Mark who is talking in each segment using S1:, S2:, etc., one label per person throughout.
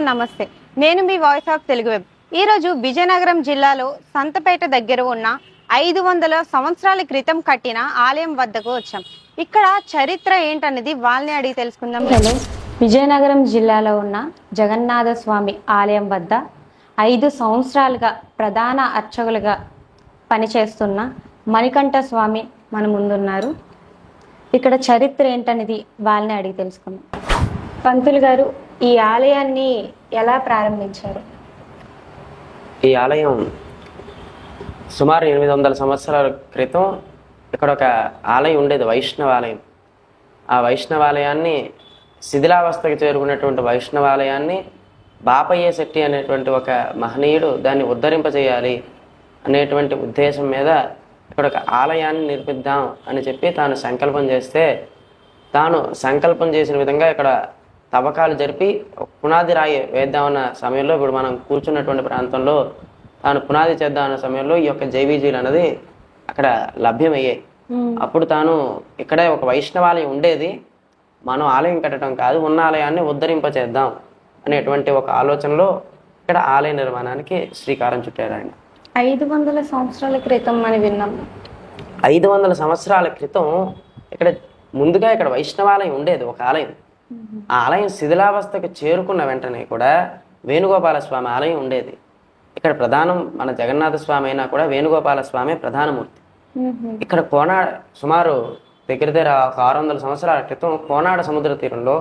S1: నమస్తే. నేను మీ voice of Telugu web. ఈరోజు విజయనగరం జిల్లాలో సంతపేట దగ్గర ఉన్న 500 సంవత్సరాల క్రితం కట్టిన ఆలయం వద్దకు వచ్చాం. ఇక్కడ చరిత్ర ఏంటనేది వాళ్ళని అడిగి తెలుసుకుందాం. హలో, విజయనగరం జిల్లాలో ఉన్న జగన్నాథ స్వామి ఆలయం వద్ద 5 సంవత్సరాలుగా ప్రధాన అర్చకులుగా పనిచేస్తున్న మణికంఠ స్వామి మన ముందున్నారు. ఇక్కడ చరిత్ర ఏంటనేది వాళ్ళని అడిగి తెలుసుకుందాం. పంతులు గారు, ఈ ఆలయాన్ని ఎలా ప్రారంభించారు?
S2: ఈ ఆలయం సుమారు 800 సంవత్సరాల క్రితం ఇక్కడ ఒక ఆలయం ఉండేది, వైష్ణవాలయం. ఆ వైష్ణవాలయాన్ని శిథిలావస్థకు చేరుకున్నటువంటి వైష్ణవాలయాన్ని బాపయ్య శెట్టి అనేటువంటి ఒక మహనీయుడు దాన్ని ఉద్ధరింపజేయాలి అనేటువంటి ఉద్దేశం మీద ఇక్కడ ఒక ఆలయాన్ని నిర్మిద్దాం అని చెప్పి తాను సంకల్పం చేస్తే, తాను సంకల్పం చేసిన విధంగా ఇక్కడ తవ్వకాలు జరిపి పునాది రాయి వేద్దామన్న సమయంలో, ఇప్పుడు మనం కూర్చున్నటువంటి ప్రాంతంలో తాను పునాది చేద్దామన్న సమయంలో ఈ యొక్క జైవీజీలు అనేది అక్కడ లభ్యమయ్యాయి. అప్పుడు తాను ఇక్కడే ఒక వైష్ణవాలయం ఉండేది, మనం ఆలయం కట్టడం కాదు, ఉన్న ఆలయాన్ని ఉద్ధరింపచేద్దాం అనేటువంటి ఒక ఆలోచనలో ఇక్కడ ఆలయ నిర్మాణానికి శ్రీకారం చుట్టారు ఆయన.
S1: 500 సంవత్సరాల క్రితం అని విన్నాం.
S2: 500 సంవత్సరాల క్రితం ఇక్కడ ముందుగా ఇక్కడ వైష్ణవాలయం ఉండేది, ఒక ఆలయం. ఆ ఆలయం శిథిలావస్థకు చేరుకున్న వెంటనే కూడా వేణుగోపాల స్వామి ఆలయం ఉండేది. ఇక్కడ ప్రధానం మన జగన్నాథ స్వామి అయినా కూడా వేణుగోపాల స్వామి ప్రధానమూర్తి. ఇక్కడ కోనాడ సుమారు దగ్గర 600 సంవత్సరాల క్రితం కోనాడ సముద్ర తీరంలో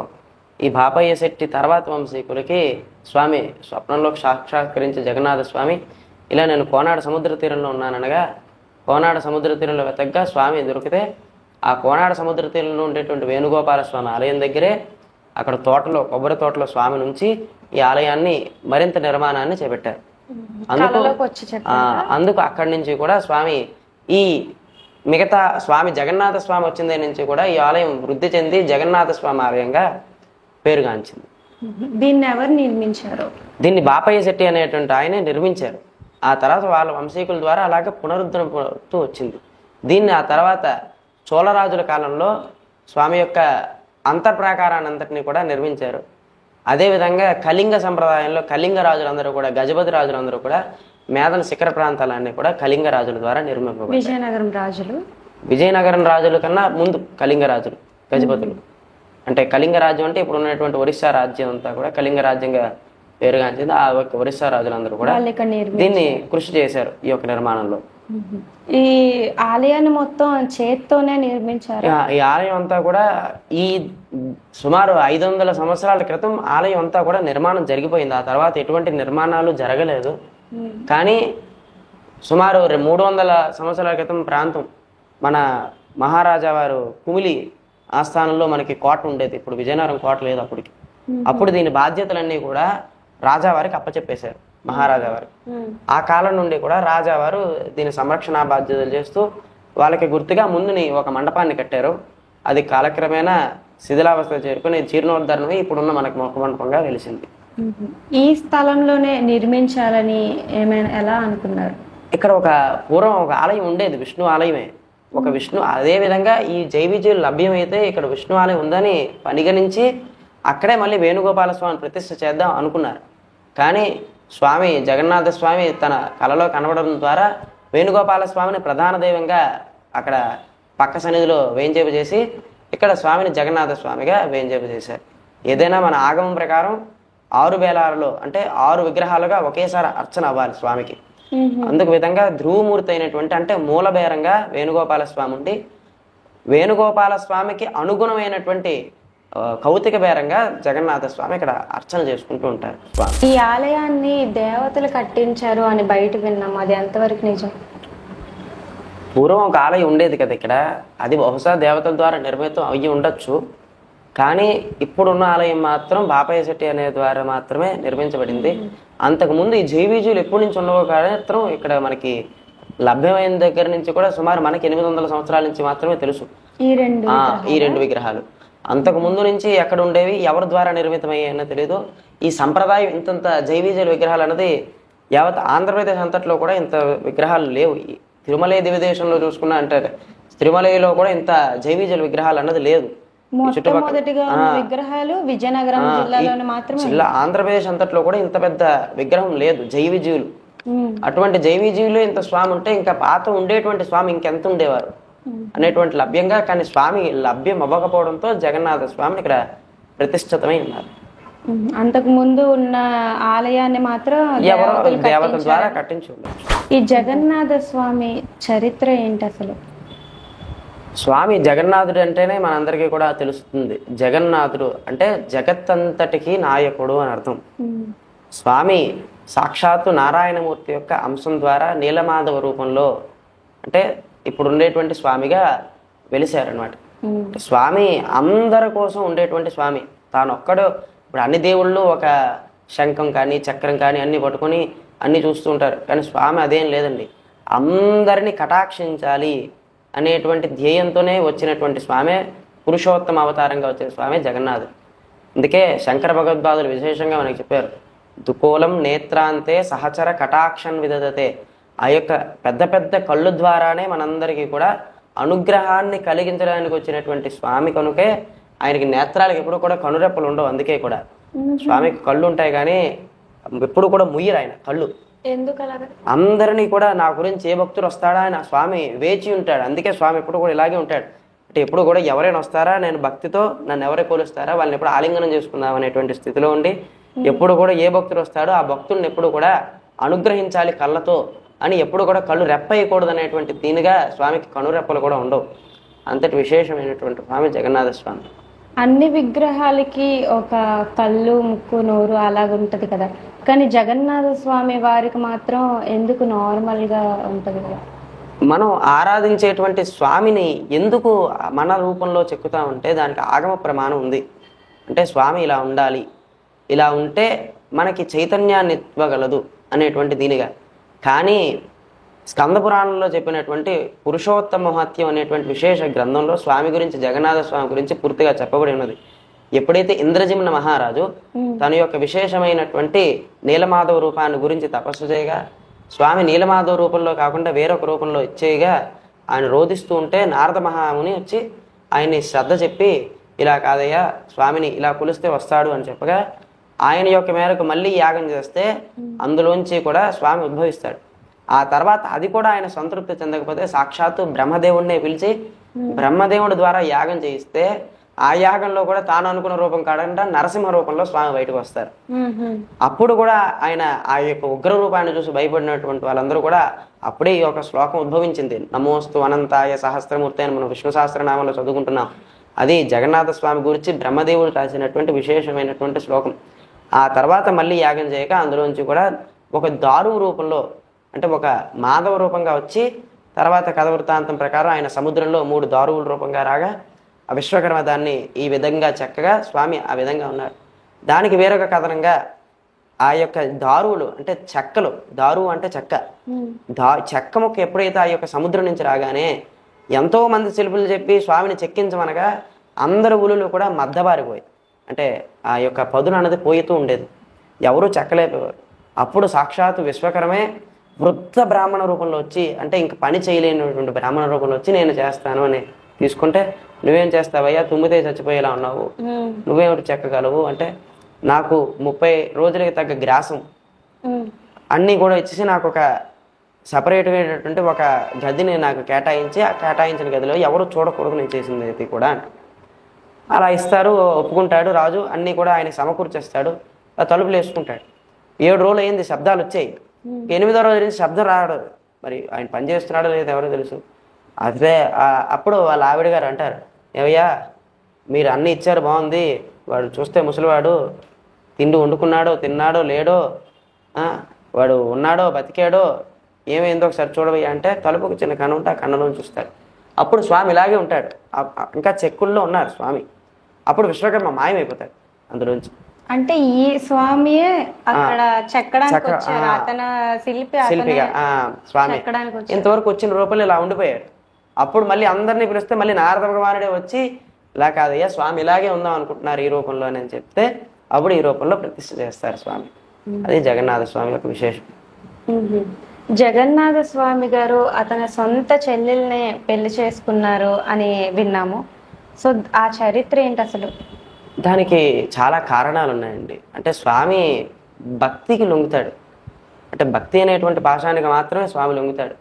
S2: ఈ బాపయ్య శెట్టి తర్వాత వంశీకులకి స్వామి స్వప్నంలో సాక్షాత్కరించి జగన్నాథ స్వామి ఇలా నేను కోనాడ సముద్ర తీరంలో ఉన్నాననగా, కోనాడ సముద్ర తీరంలో వెతగ్గా స్వామి దొరికితే ఆ కోనాడ సముద్ర తీరంలో ఉండేటువంటి వేణుగోపాల స్వామి ఆలయం దగ్గరే అక్కడ తోటలో, కొబ్బరి తోటలో స్వామి నుంచి ఈ ఆలయాన్ని మరింత నిర్మాణాన్ని చేపట్టారు. అందుకు అక్కడి నుంచి కూడా స్వామి ఈ మిగతా స్వామి జగన్నాథ స్వామి వచ్చిన దగ్గర నుంచి కూడా ఈ ఆలయం వృద్ధి చెంది జగన్నాథ స్వామి ఆలయంగా పేరుగాంచింది.
S1: దీన్ని ఎవరు నిర్మించారు?
S2: దీన్ని బాపయ్య శెట్టి అనేటువంటి ఆయనే నిర్మించారు. ఆ తర్వాత వాళ్ళ వంశీకుల ద్వారా అలాగే పునరుద్ధరణతో వచ్చింది. దీన్ని ఆ తర్వాత చోళరాజుల కాలంలో స్వామి యొక్క అంతర్ప్రాకారాన్ని అంతటినీ కూడా నిర్మించారు. అదేవిధంగా కళింగ సంప్రదాయంలో కళింగ రాజులందరూ కూడా, గజపతి రాజులందరూ కూడా మేదన శిఖర ప్రాంతాలన్నీ కూడా కళింగ రాజుల ద్వారా నిర్మింపబడ్డాయి. విజయనగరం రాజుల కన్నా ముందు కళింగ రాజులు, గజపతులు. అంటే కళింగ రాజ్యం అంటే ఇప్పుడు ఉన్నటువంటి ఒరిస్సా రాజ్యం అంతా కూడా కళింగ రాజ్యంగా పేరుగాంచింది. ఆ యొక్క ఒరిస్సా రాజులందరూ కూడా దీన్ని కృషి చేశారు ఈ యొక్క నిర్మాణంలో.
S1: ఈ ఆలయాన్ని మొత్తం చేత్తోనే నిర్మించారు.
S2: ఈ ఆలయం అంతా కూడా ఈ సుమారు 500 సంవత్సరాల క్రితం ఆలయం అంతా కూడా నిర్మాణం జరిగిపోయింది. ఆ తర్వాత ఎటువంటి నిర్మాణాలు జరగలేదు. కానీ సుమారు 300 సంవత్సరాల క్రితం ప్రాంతం మన మహారాజా వారు కుమిలి ఆస్థానంలో మనకి కోట ఉండేది. ఇప్పుడు విజయనగరం కోట లేదు అప్పటికి. అప్పుడు దీని బాధ్యతలన్నీ కూడా రాజావారికి అప్పచెప్పేశారు మహారాజా వారు. ఆ కాలం నుండి కూడా రాజావారు దీని సంరక్షణ బాధ్యతలు చేస్తూ వాళ్ళకి గుర్తుగా ముందుని ఒక మండపాన్ని కట్టారు. అది కాలక్రమేణా శిథిలావస్థ చేరుకుని జీర్ణోద్ధరణమై ఇప్పుడున్న మనకి మొక్క మండపంగా వెలిసింది.
S1: ఈ స్థలంలోనే నిర్మించాలని ఏమైనా ఎలా అనుకున్నారు?
S2: ఇక్కడ ఒక పూర్వం ఒక ఆలయం ఉండేది, విష్ణు ఆలయమే. ఒక విష్ణు, అదే విధంగా ఈ జైవిజీలు లభ్యమైతే ఇక్కడ విష్ణు ఆలయం ఉందని పరిగణించి అక్కడే మళ్ళీ వేణుగోపాల స్వామిని ప్రతిష్ఠ చేద్దాం అనుకున్నారు. కానీ స్వామి జగన్నాథ స్వామి తన కళలో కనబడడం ద్వారా వేణుగోపాల స్వామిని ప్రధాన దైవంగా అక్కడ పక్క సన్నిధిలో వేంచేపు చేసి ఇక్కడ స్వామిని జగన్నాథ స్వామిగా వేంచేపు చేశారు. ఏదైనా మన ఆగమం ప్రకారం 6 బేలాలలో అంటే 6 విగ్రహాలుగా ఒకేసారి అర్చన అవ్వాలి స్వామికి. అందుకు విధంగా ధ్రువమూర్తి అయినటువంటి అంటే మూలబేరంగా వేణుగోపాల స్వామి ఉండి, వేణుగోపాల స్వామికి అనుగుణమైనటువంటి కౌతిక బేరంగా జగన్నాథ స్వామి ఇక్కడ అర్చన చేసుకుంటూ ఉంటారు.
S1: ఈ ఆలయాన్ని దేవతలు కట్టించారు అని బయట విన్నాం, అది ఎంతవరకు నిజం?
S2: పూర్వం ఒక ఆలయం ఉండేది కదా ఇక్కడ, అది బహుశా దేవతల ద్వారా నిర్మితం అయ్యి ఉండొచ్చు. కానీ ఇప్పుడున్న ఆలయం మాత్రం బాపయ్య శెట్టి అనే ద్వారా మాత్రమే నిర్మించబడింది. అంతకుముందు ఈ జైవీజులు ఎప్పటి నుంచి ఉండవో మాత్రం ఇక్కడ మనకి లభ్యమైన దగ్గర నుంచి కూడా సుమారు మనకి 800 సంవత్సరాల నుంచి మాత్రమే తెలుసు ఈ రెండు విగ్రహాలు. అంతకు ముందు నుంచి ఎక్కడ ఉండేవి, ఎవరి ద్వారా నిర్మితమయ్యాయో తెలియదు. ఈ సంప్రదాయం ఇంతంత జైవీజుల విగ్రహాలు అన్నది యావత్ ఆంధ్రప్రదేశ్ అంతట్లో కూడా ఇంత విగ్రహాలు లేవు. తిరుమలై దివ్యదేశంలో చూసుకున్నా అంటే తిరుమలలో కూడా ఇంత జైవీజుల విగ్రహాలు అన్నది లేదు.
S1: మొట్టమొదటిగా ఉన్న విగ్రహాలు విజయనగరం జిల్లాలోనే మాత్రమే.
S2: జిల్లా ఆంధ్రప్రదేశ్ అంతట్లో కూడా ఇంత పెద్ద విగ్రహం లేదు. జైవిజీవులు, అటువంటి జైవిజీవులు ఇంత స్వామి ఉంటే ఇంకా పాత ఉండేటువంటి స్వామి ఇంకెంత ఉండేవారు అనేటువంటి లభ్యంగా, కానీ స్వామి లభ్యం అవ్వకపోవడంతో జగన్నాథ స్వామిని ఇక్కడ ప్రతిష్ఠితమై ఉన్నారు.
S1: అంతకు ముందు ఉన్న ఆలయాన్ని మాత్రం
S2: ఎవరో దేవతల ద్వారా కట్టించి ఉన్నారు.
S1: ఈ జగన్నాథ స్వామి చరిత్ర ఏంటి అసలు?
S2: స్వామి జగన్నాథుడు అంటేనే మనందరికీ కూడా తెలుస్తుంది. జగన్నాథుడు అంటే జగత్తంతటికి నాయకుడు అని అర్థం. స్వామి సాక్షాత్తు నారాయణమూర్తి యొక్క అంశం ద్వారా నీలమాధవ రూపంలో, అంటే ఇప్పుడు ఉండేటువంటి స్వామిగా వెలిశారనమాట. స్వామి అందరి కోసం ఉండేటువంటి స్వామి. తాను ఒక్కడు, ఇప్పుడు అన్ని దేవుళ్ళు ఒక శంఖం కానీ చక్రం కానీ అన్ని పట్టుకొని అన్ని చూస్తూ ఉంటారు, కానీ స్వామి అదేం లేదండి. అందరినీ కటాక్షించాలి అనేటువంటి ధ్యేయంతోనే వచ్చినటువంటి స్వామే, పురుషోత్తమ అవతారంగా వచ్చిన స్వామి జగన్నాథుడు. అందుకే శంకర భగవద్పాదులు విశేషంగా మనకి చెప్పారు, దుకోలం నేత్రాంతే సహచర కటాక్షం విదదతే. ఆ యొక్క పెద్ద పెద్ద కళ్ళు ద్వారానే మనందరికీ కూడా అనుగ్రహాన్ని కలిగించడానికి వచ్చినటువంటి స్వామి కనుకే ఆయనకి నేత్రాలకు ఎప్పుడు కూడా కనురెప్పలు ఉండవు. అందుకే కూడా స్వామికి కళ్ళు ఉంటాయి కానీ ఎప్పుడు కూడా ముయ్యరు ఆయన కళ్ళు. అందరినీ కూడా నా గురించి ఏ భక్తుడు వస్తాడా అని స్వామి వేచి ఉంటాడు. అందుకే స్వామి ఎప్పుడు కూడా ఇలాగే ఉంటాడు. అంటే ఎప్పుడు కూడా ఎవరైనా వస్తారా, నేను భక్తితో నన్ను ఎవరే కోలుస్తారా, వాళ్ళని ఎప్పుడు ఆలింగనం చేసుకుందాం అనేటువంటి స్థితిలో ఉండి ఎప్పుడు కూడా ఏ భక్తుడు వస్తాడో ఆ భక్తుడిని ఎప్పుడు కూడా అనుగ్రహించాలి కళ్ళతో అని ఎప్పుడు కూడా కళ్ళు రెప్పయ్యకూడదు అనేటువంటి దీనిగా స్వామికి కనురెప్పలు కూడా ఉండవు. అంతటి విశేషమైనటువంటి స్వామి జగన్నాథ స్వామి.
S1: అన్ని విగ్రహాలకి ఒక కళ్ళు ముక్కు నోరు అలాగుంటది కదా, కానీ జగన్నాథ స్వామి వారికి మాత్రం ఎందుకు నార్మల్గా ఉంటుంది కదా?
S2: మనం ఆరాధించేటువంటి స్వామిని ఎందుకు మన రూపంలో చెక్కుతామంటే దానికి ఆగమ ప్రమాణం ఉంది. అంటే స్వామి ఇలా ఉండాలి, ఇలా ఉంటే మనకి చైతన్యాన్ని ఇవ్వగలదు అనేటువంటి దీనిగా. కానీ స్కంద పురాణంలో చెప్పినటువంటి పురుషోత్తమ మహత్యం అనేటువంటి విశేష గ్రంథంలో స్వామి గురించి, జగన్నాథ స్వామి గురించి పూర్తిగా చెప్పబడి ఉన్నది. ఎప్పుడైతే ఇంద్రజిమ్న మహారాజు తన యొక్క విశేషమైనటువంటి నీలమాధవ రూపాన్ని గురించి తపస్సు చేయగా, స్వామి నీలమాధవ రూపంలో కాకుండా వేరొక రూపంలో ఇచ్చేయగా ఆయన రోధిస్తూ ఉంటే నారద మహాముని వచ్చి ఆయన్ని శ్రద్ధ చెప్పి, ఇలా కాదయ్యా స్వామిని ఇలా కొలిస్తే వస్తాడు అని చెప్పగా ఆయన యొక్క మేరకు మళ్ళీ యాగం చేస్తే అందులోంచి కూడా స్వామి ఉద్భవిస్తాడు. ఆ తర్వాత అది కూడా ఆయన సంతృప్తి చెందకపోతే సాక్షాత్తు బ్రహ్మదేవుడినే పిలిచి బ్రహ్మదేవుడి ద్వారా యాగం చేయిస్తే ఆ యాగంలో కూడా తాను అనుకున్న రూపం కాకుండా నరసింహ రూపంలో స్వామి బయటకు వస్తారు. అప్పుడు కూడా ఆయన ఆ యొక్క ఉగ్ర రూపాన్ని చూసి భయపడినటువంటి వాళ్ళందరూ కూడా అప్పుడే ఈ యొక్క శ్లోకం ఉద్భవించింది. నమోస్తు అనంతాయ సహస్రమూర్తి అని మనం విష్ణు సహస్రనామంలో చదువుకుంటున్నాం. అది జగన్నాథ స్వామి గురించి బ్రహ్మదేవుడు రాసినటువంటి విశేషమైనటువంటి శ్లోకం. ఆ తర్వాత మళ్ళీ యాగం చేయక అందులోంచి కూడా ఒక దారువు రూపంలో, అంటే ఒక మాధవ రూపంగా వచ్చి తర్వాత కథ వృత్తాంతం ప్రకారం ఆయన సముద్రంలో 3 దారువుల రూపంగా రాగా ఆ విశ్వకర్మ దాన్ని ఈ విధంగా చక్కగా స్వామి ఆ విధంగా ఉన్నారు. దానికి వేరొక కథనంగా ఆ యొక్క దారువులు అంటే చెక్కలు, దారువు అంటే చెక్క, చెక్క ముక్క ఎప్పుడైతే ఆ యొక్క సముద్రం నుంచి రాగానే ఎంతో మంది శిల్పులు చెప్పి స్వామిని చెక్కించమనగా అందరు ఉలులు కూడా మద్దబారిపోయి, అంటే ఆ యొక్క పదును అన్నది పోయితూ ఉండేది, ఎవరూ చెక్కలేకపోయారు. అప్పుడు సాక్షాత్తు విశ్వకరమే వృద్ధ బ్రాహ్మణ రూపంలో వచ్చి, అంటే ఇంక పని చేయలేనటువంటి బ్రాహ్మణ రూపంలో వచ్చి నేను చేస్తాను అని తీసుకుంటే, నువ్వేం చేస్తావయ్యా, తుమ్మితే చచ్చిపోయేలా ఉన్నావు, నువ్వేమిటి చెక్కగలవు అంటే, నాకు 30 రోజులకి తగ్గ గ్రాసం అన్నీ కూడా ఇచ్చేసి నాకు ఒక సపరేట్గా అయినటువంటి ఒక గదిని నాకు కేటాయించి, ఆ కేటాయించిన గదిలో ఎవరు చూడకూడదు నేను చేసింది అయితే కూడా అంటే అలా ఇస్తారు. ఒప్పుకుంటాడు రాజు, అన్నీ కూడా ఆయన సమకూర్చేస్తాడు. ఆ తలుపులు వేసుకుంటాడు. 7 రోజులు అయింది, శబ్దాలు వచ్చాయి. 8వ రోజు నుంచి శబ్దం రాడు. మరి ఆయన పని చేస్తున్నాడో లేదో ఎవరో తెలుసు. అదే అప్పుడు వాళ్ళ ఆవిడ గారు అంటారు, ఏవయ్యా మీరు అన్నీ ఇచ్చారు బాగుంది, వాడు చూస్తే ముసలివాడు, తిండి వండుకున్నాడో తిన్నాడో లేడో, వాడు ఉన్నాడో బతికాడో ఏమైందో ఒకసారి చూడవయ్యా అంటే తలుపుకు చిన్న కన్ను ఉంటే ఆ కన్నులో చూస్తాడు. అప్పుడు స్వామి ఇలాగే ఉంటాడు, ఇంకా చెక్కుల్లో ఉన్నారు స్వామి. అప్పుడు విశ్వకర్మ మాయమైపోతాడు అందులోంచి.
S1: అంటే ఈ స్వామియే అక్కడ చెక్కడానికి వచ్చారు, అతను
S2: శిల్పిగా స్వామి ఇంతవరకు వచ్చిన రూపంలో ఇలా ఉండిపోయాడు. అప్పుడు మళ్ళీ అందరినీ పిలిస్తే మళ్ళీ నారద భగవానుడే వచ్చి, ఇలా కాదయ్యా స్వామి ఇలాగే ఉందాం అనుకుంటున్నారు ఈ రూపంలో అని చెప్తే అప్పుడు ఈ రూపంలో ప్రతిష్ఠ చేస్తారు స్వామి. అది జగన్నాథ స్వామి యొక్క విశేషం.
S1: జగన్నాథ స్వామి గారు అతని సొంత చెల్లెల్ని పెళ్లి చేసుకున్నారు అని విన్నాము. సో ఆ చరిత్ర ఏంటి అసలు?
S2: దానికి చాలా కారణాలు ఉన్నాయండి. అంటే స్వామి భక్తికి లొంగుతాడు. అంటే భక్తి అనేటువంటి పాశానికి మాత్రమే స్వామి లొంగుతాడు.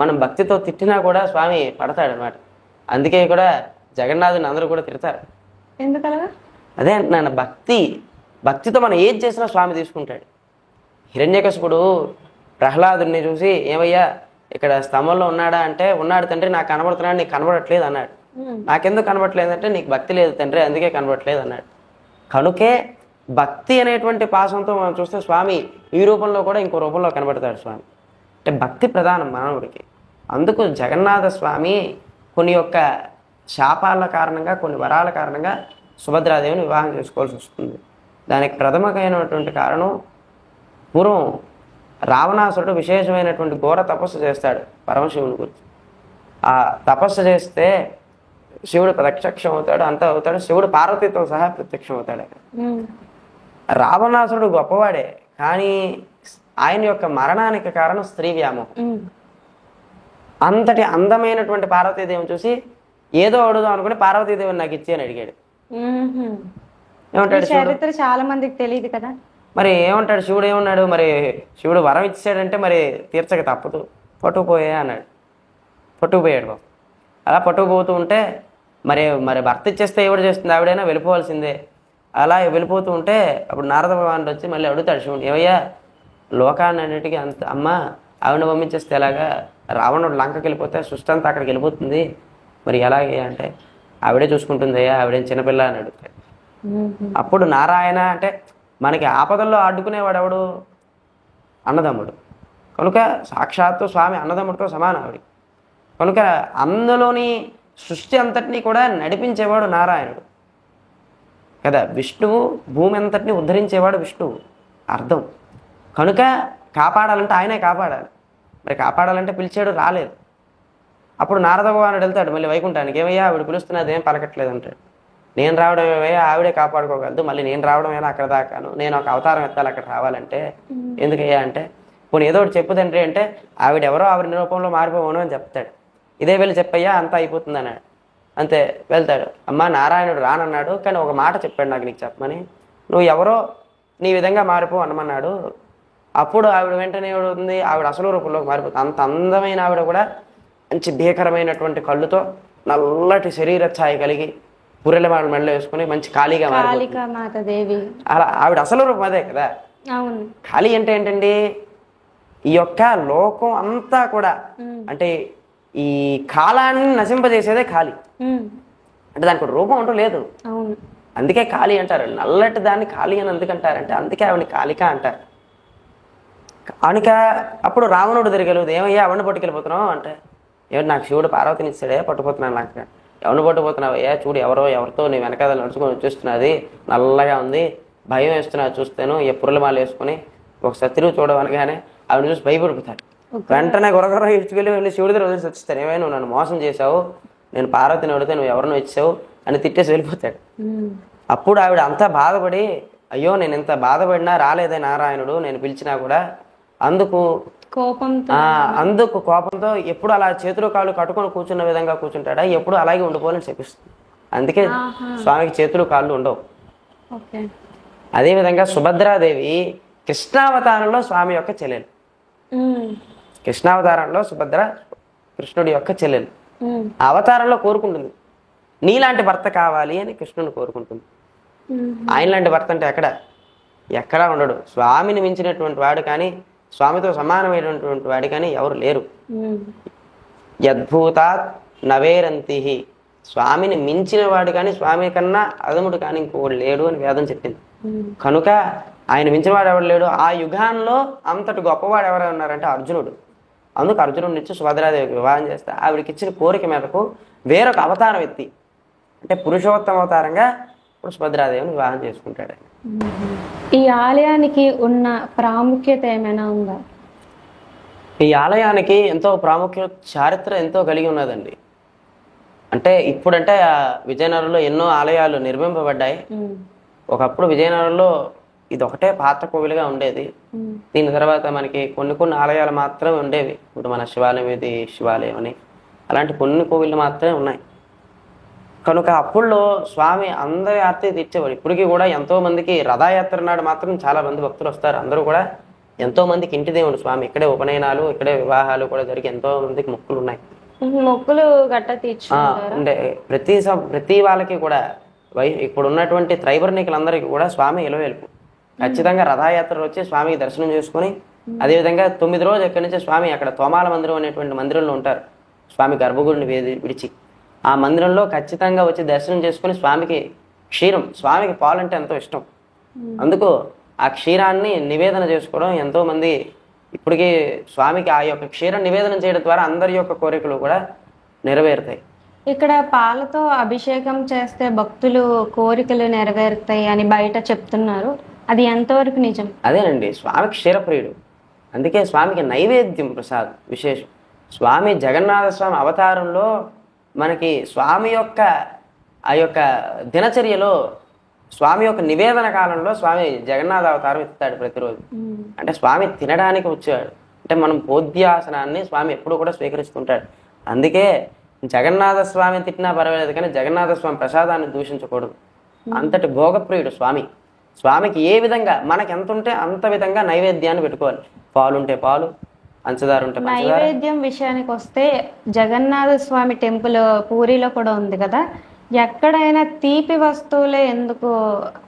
S2: మనం భక్తితో తిట్టినా కూడా స్వామి పడతాడు అనమాట. అందుకే కూడా జగన్నాథుని అందరూ కూడా తిడతారు.
S1: ఎందుకలా?
S2: అదే అంటున్నాను, భక్తితో మనం ఏది చేసినా స్వామి తీసుకుంటాడు. హిరణ్యకశిపుడు ప్రహ్లాదుని చూసి, ఏమయ్యా ఇక్కడ స్తంభంలో ఉన్నాడా అంటే, ఉన్నాడు తండ్రి, నాకు కనబడుతున్నాడు, నీకు కనబడట్లేదు అన్నాడు. నాకెందుకు కనబడట్లేదు అంటే, నీకు భక్తి లేదు తండ్రి, అందుకే కనబడట్లేదు అన్నాడు. కనుకే భక్తి అనేటువంటి పాశంతో మనం చూస్తే స్వామి ఈ రూపంలో కూడా ఇంకో రూపంలో కనబడతాడు స్వామి. అంటే భక్తి ప్రధానం మానవుడికి. అందుకు జగన్నాథ స్వామి కొన్ని యొక్క శాపాల కారణంగా, కొన్ని వరాల కారణంగా సుభద్రాదేవిని వివాహం చేసుకోవాల్సి వస్తుంది. దానికి ప్రథమమైనటువంటి కారణం, పూర్వం రావణాసురుడు విశేషమైనటువంటి ఘోర తపస్సు చేస్తాడు పరమశివుని గురించి. ఆ తపస్సు చేస్తే శివుడు ప్రత్యక్షం అవుతాడు, అంతా అవుతాడు. శివుడు పార్వతీతో సహా ప్రత్యక్షం అవుతాడు. రావణాసురుడు గొప్పవాడే, కానీ ఆయన యొక్క మరణానికి కారణం స్త్రీ వ్యామోహం. అంతటి అందమైనటువంటి పార్వతీదేవిని చూసి ఏదో అడుగుదాం అనుకుని పార్వతీదేవిని నాకు ఇచ్చి అని అడిగాడు. ఏమంటాడు
S1: చరిత్ర చాలా మందికి తెలియదు కదా.
S2: మరి ఏమంటాడు శివుడు? ఏమన్నాడు? మరి శివుడు వరం ఇచ్చాడంటే మరి తీర్చక తప్పదు, పట్టుకుపోయా అన్నాడు. పట్టుకుపోయాడు బాబు. అలా పట్టుకుపోతూ ఉంటే మరి భర్త ఇచ్చేస్తే ఎవడు చేస్తుంది? ఆవిడైనా వెళ్ళిపోవాల్సిందే. అలా వెళ్ళిపోతూ ఉంటే అప్పుడు నారద భగవానుడు వచ్చి మళ్ళీ అడుగుతాడు శివుడు, ఏవయ్యా లోకాన్ని అన్నిటికీ అంత అమ్మ ఆవిడ పంపించేస్తే ఎలాగా? రావణుడు లంకకి వెళ్ళిపోతే సృష్టి అంతా అక్కడికి వెళ్ళిపోతుంది, మరి ఎలాగే అంటే, ఆవిడే చూసుకుంటుందయ్యా, ఆవిడేం చిన్నపిల్ల అని అడుగుతాడు. అప్పుడు నారాయణ అంటే మనకి ఆపదల్లో అడ్డుకునేవాడు ఎవడు? అన్నదమ్ముడు. కనుక సాక్షాత్తు స్వామి అన్నదమ్ముడితో సమానం ఆవిడ. కనుక అందులోని సృష్టి అంతటినీ కూడా నడిపించేవాడు నారాయణుడు కదా. విష్ణువు భూమి అంతటిని ఉద్ధరించేవాడు విష్ణువు అర్థం. కనుక కాపాడాలంటే ఆయనే కాపాడాలి. మరి కాపాడాలంటే పిలిచాడు, రాలేదు. అప్పుడు నారద భగవానుడు వెళ్తాడు మళ్ళీ వైకుంఠానికి. ఏమయ్యా ఆవిడ పిలుస్తున్నది ఏం పలకట్లేదు అంటాడు. నేను రావడం ఏమయ్యా, ఆవిడే కాపాడుకోగలదు, మళ్ళీ నేను రావడం ఏనా అక్కడ దాకాను, నేను ఒక అవతారం ఎత్తాలి అక్కడ రావాలంటే. ఎందుకయ్యా అంటే, పోనీ ఏదో ఒకటి చెప్పు తండ్రి అంటే, ఆవిడెవరో ఆవిడ రూపంలో మారిపోవను అని చెప్తాడు. ఇదే వెళ్ళి చెప్పయ్యా అంతా అయిపోతుంది అన్నాడు. అంతే వెళ్తాడు. అమ్మ నారాయణుడు రానన్నాడు, కానీ ఒక మాట చెప్పాడు నాకు నీకు చెప్పమని, నువ్వు ఎవరో నీ విధంగా మారిపో అనమన్నాడు. అప్పుడు ఆవిడ వెంటనే ఏమవుతుంది? ఆవిడ అసలు రూపంలోకి మారిపోతుంది. అంత అందమైన ఆవిడ కూడా మంచి భీకరమైనటువంటి కళ్ళుతో నల్లటి శరీర ఛాయ కలిగి పుర్రెల మెడలో వేసుకుని మంచి ఖాళీగా మారిపోతుంది. అలా ఆవిడ అసలు రూపం అదే కదా. ఖాళీ అంటే ఏంటండి? ఈ యొక్క లోకం అంతా కూడా అంటే ఈ కాలాన్ని నశింపజేసేదే ఖాళీ. అంటే దానికి రూపం అంటూ లేదు. అందుకే ఖాళీ అంటారు. నల్లటి దాన్ని ఖాళీ అని ఎందుకంటారంటే అందుకే ఆవిడని కాళిక అంటారు. కనుక అప్పుడు రావణుడు తిరగలేదు. ఏమయ్యా ఆవిడని పట్టుకెళ్ళిపోతున్నావు అంటే, ఏమిటి నాకు శివుడు పార్వతిని ఇచ్చాడే, పట్టుకుపోతున్నాను నాకు. ఎవరిని పట్టుకుపోతున్నావు? అయ్యా చూడు ఎవరితో నీ వెనకాల నడుచుకొని వచ్చేస్తున్నది, నల్లగా ఉంది, భయం వేస్తున్నది చూస్తాను. ఏ పుర్రలమాల వేసుకుని ఒక శత్రువు చూడవనగానే ఆవిడ చూసి భయపడిపోతాడు. వెంటనే గొరగొర ఇడ్చుకెళ్ళి శివుడి దగ్గర వదిలేసి వచ్చేస్తాడు. ఏమైనా నువ్వు నన్ను మోసం చేశావు, నేను పార్వతిని అడిగితే నువ్వు ఎవరినో ఇచ్చావు అని తిట్టేసి వెళ్ళిపోతాడు. అప్పుడు ఆవిడ అంతా బాధపడి, అయ్యో నేను ఇంత బాధపడినా రాలేదే నారాయణుడు, నేను పిలిచినా కూడా. అందుకు కోపంతో ఎప్పుడు అలా చేతులు కాళ్ళు కట్టుకొని కూర్చున్న విధంగా కూర్చుంటాడా, ఎప్పుడు అలాగే ఉండిపోవాలని చెప్పిస్తుంది. అందుకే స్వామికి చేతులు కాళ్ళు ఉండవు. అదేవిధంగా సుభద్రాదేవి కృష్ణావతారంలో స్వామి యొక్క చెల్లెలు. కృష్ణావతారంలో సుభద్ర కృష్ణుడి యొక్క చెల్లెలు. అవతారంలో కోరుకుంటుంది నీలాంటి భర్త కావాలి అని కృష్ణుని కోరుకుంటుంది. ఆయన లాంటి భర్త అంటే ఎక్కడా ఉండడు. స్వామిని మించినటువంటి వాడు కానీ, స్వామితో సమానమైనటువంటి వాడు కానీ ఎవరు లేరు. యద్భూతాత్ నవేరంతి, స్వామిని మించిన వాడు కానీ, స్వామి కన్నా అదముడు కానీ ఇంకోడు లేడు అని వేదం చెప్పింది. కనుక ఆయన మించిన వాడు ఎవడు లేడు. ఆ యుగాల్లో అంతటి గొప్పవాడు ఎవరు ఉన్నారంటే అర్జునుడు. అందుకు అర్జునుడి నుంచి సుభద్రాదేవికి వివాహం చేస్తే ఆవిడకి ఇచ్చిన కోరిక మేరకు వేరొక అవతారం ఎత్తి, అంటే పురుషోత్తమ అవతారంగా ఇప్పుడు సుభద్రాదేవిని వివాహం చేసుకుంటాడు.
S1: ఈ ఆలయానికి ఉన్న ప్రాముఖ్యత ఏమైనా ఉందా?
S2: ఈ ఆలయానికి ఎంతో ప్రాముఖ్యత, చారిత్ర ఎంతో కలిగి ఉన్నదండి. అంటే ఇప్పుడంటే విజయనగరంలో ఎన్నో ఆలయాలు నిర్మింపబడ్డాయి. ఒకప్పుడు విజయనగరంలో ఇది ఒకటే పాత కోవిలుగా ఉండేది. దీని తర్వాత మనకి కొన్ని ఆలయాలు మాత్రమే ఉండేవి. ఇప్పుడు మన శివాలయం ఇది శివాలయం అని అలాంటి కొన్ని కోవిళ్ళు మాత్రమే ఉన్నాయి. కనుక అప్పుల్లో స్వామి అందరి ఆర్తి తీర్చేవాడు. ఇప్పటికీ కూడా ఎంతో మందికి రథయాత్ర నాడు మాత్రం చాలా మంది భక్తులు వస్తారు. అందరూ కూడా ఎంతో మందికి ఇంటి దేవుడు స్వామి. ఇక్కడే ఉపనయనాలు, ఇక్కడే వివాహాలు కూడా జరిగి ఎంతో మందికి మొక్కులు ఉన్నాయి.
S1: మొక్కులు గట్ట తీర్చుకుంటారా?
S2: అంటే ప్రతి వాళ్ళకి కూడా ఇప్పుడు ఉన్నటువంటి త్రైవర్ణికులందరికీ కూడా స్వామి ఇలవేల్పు. ఖచ్చితంగా రథయాత్రలు వచ్చి స్వామికి దర్శనం చేసుకుని, అదేవిధంగా 9 రోజులు ఎక్కడి నుంచి స్వామి అక్కడ తోమాల మందిరం అనేటువంటి మందిరంలో ఉంటారు. స్వామి గర్భగుడిని విడిచి ఆ మందిరంలో ఖచ్చితంగా వచ్చి దర్శనం చేసుకుని స్వామికి క్షీరం, స్వామికి పాలు అంటే ఎంతో ఇష్టం. అందుకు ఆ క్షీరాన్ని నివేదన చేసుకోవడం ఎంతో మంది ఇప్పటికీ స్వామికి ఆ యొక్క క్షీరం నివేదన చేయడం ద్వారా అందరి యొక్క కోరికలు కూడా నెరవేరుతాయి.
S1: ఇక్కడ పాలతో అభిషేకం చేస్తే భక్తులు కోరికలు నెరవేరుతాయి అని బయట చెప్తున్నారు. అది ఎంతవరకు నిజం?
S2: అదేనండి, స్వామి క్షీరప్రియుడు. అందుకే స్వామికి నైవేద్యం ప్రసాదం విశేషం. స్వామి జగన్నాథ స్వామి అవతారంలో మనకి స్వామి యొక్క ఆ యొక్క దినచర్యలో స్వామి యొక్క నివేదన కాలంలో స్వామి జగన్నాథ అవతారం ఎత్తుతాడు ప్రతిరోజు. అంటే స్వామి తినడానికి వచ్చాడు. అంటే మనం పోద్యాసనాన్ని స్వామి ఎప్పుడు కూడా స్వీకరిస్తుంటాడు. అందుకే జగన్నాథ స్వామి తిట్టినా పర్వాలేదు, కానీ జగన్నాథ స్వామి ప్రసాదాన్ని దూషించకూడదు. అంతటి భోగప్రియుడు స్వామి. స్వామికి ఏ విధంగా మనకి ఎంత ఉంటే అంత విధంగా నైవేద్యాన్ని పెట్టుకోవాలి. పాలు ఉంటే పాలు, పంచదార ఉంటే పంచదార.
S1: నైవేద్యం విషయానికి వస్తే జగన్నాథ స్వామి టెంపుల్ పూరిలో కూడా ఉంది కదా, ఎక్కడైనా తీపి వస్తువులే ఎందుకు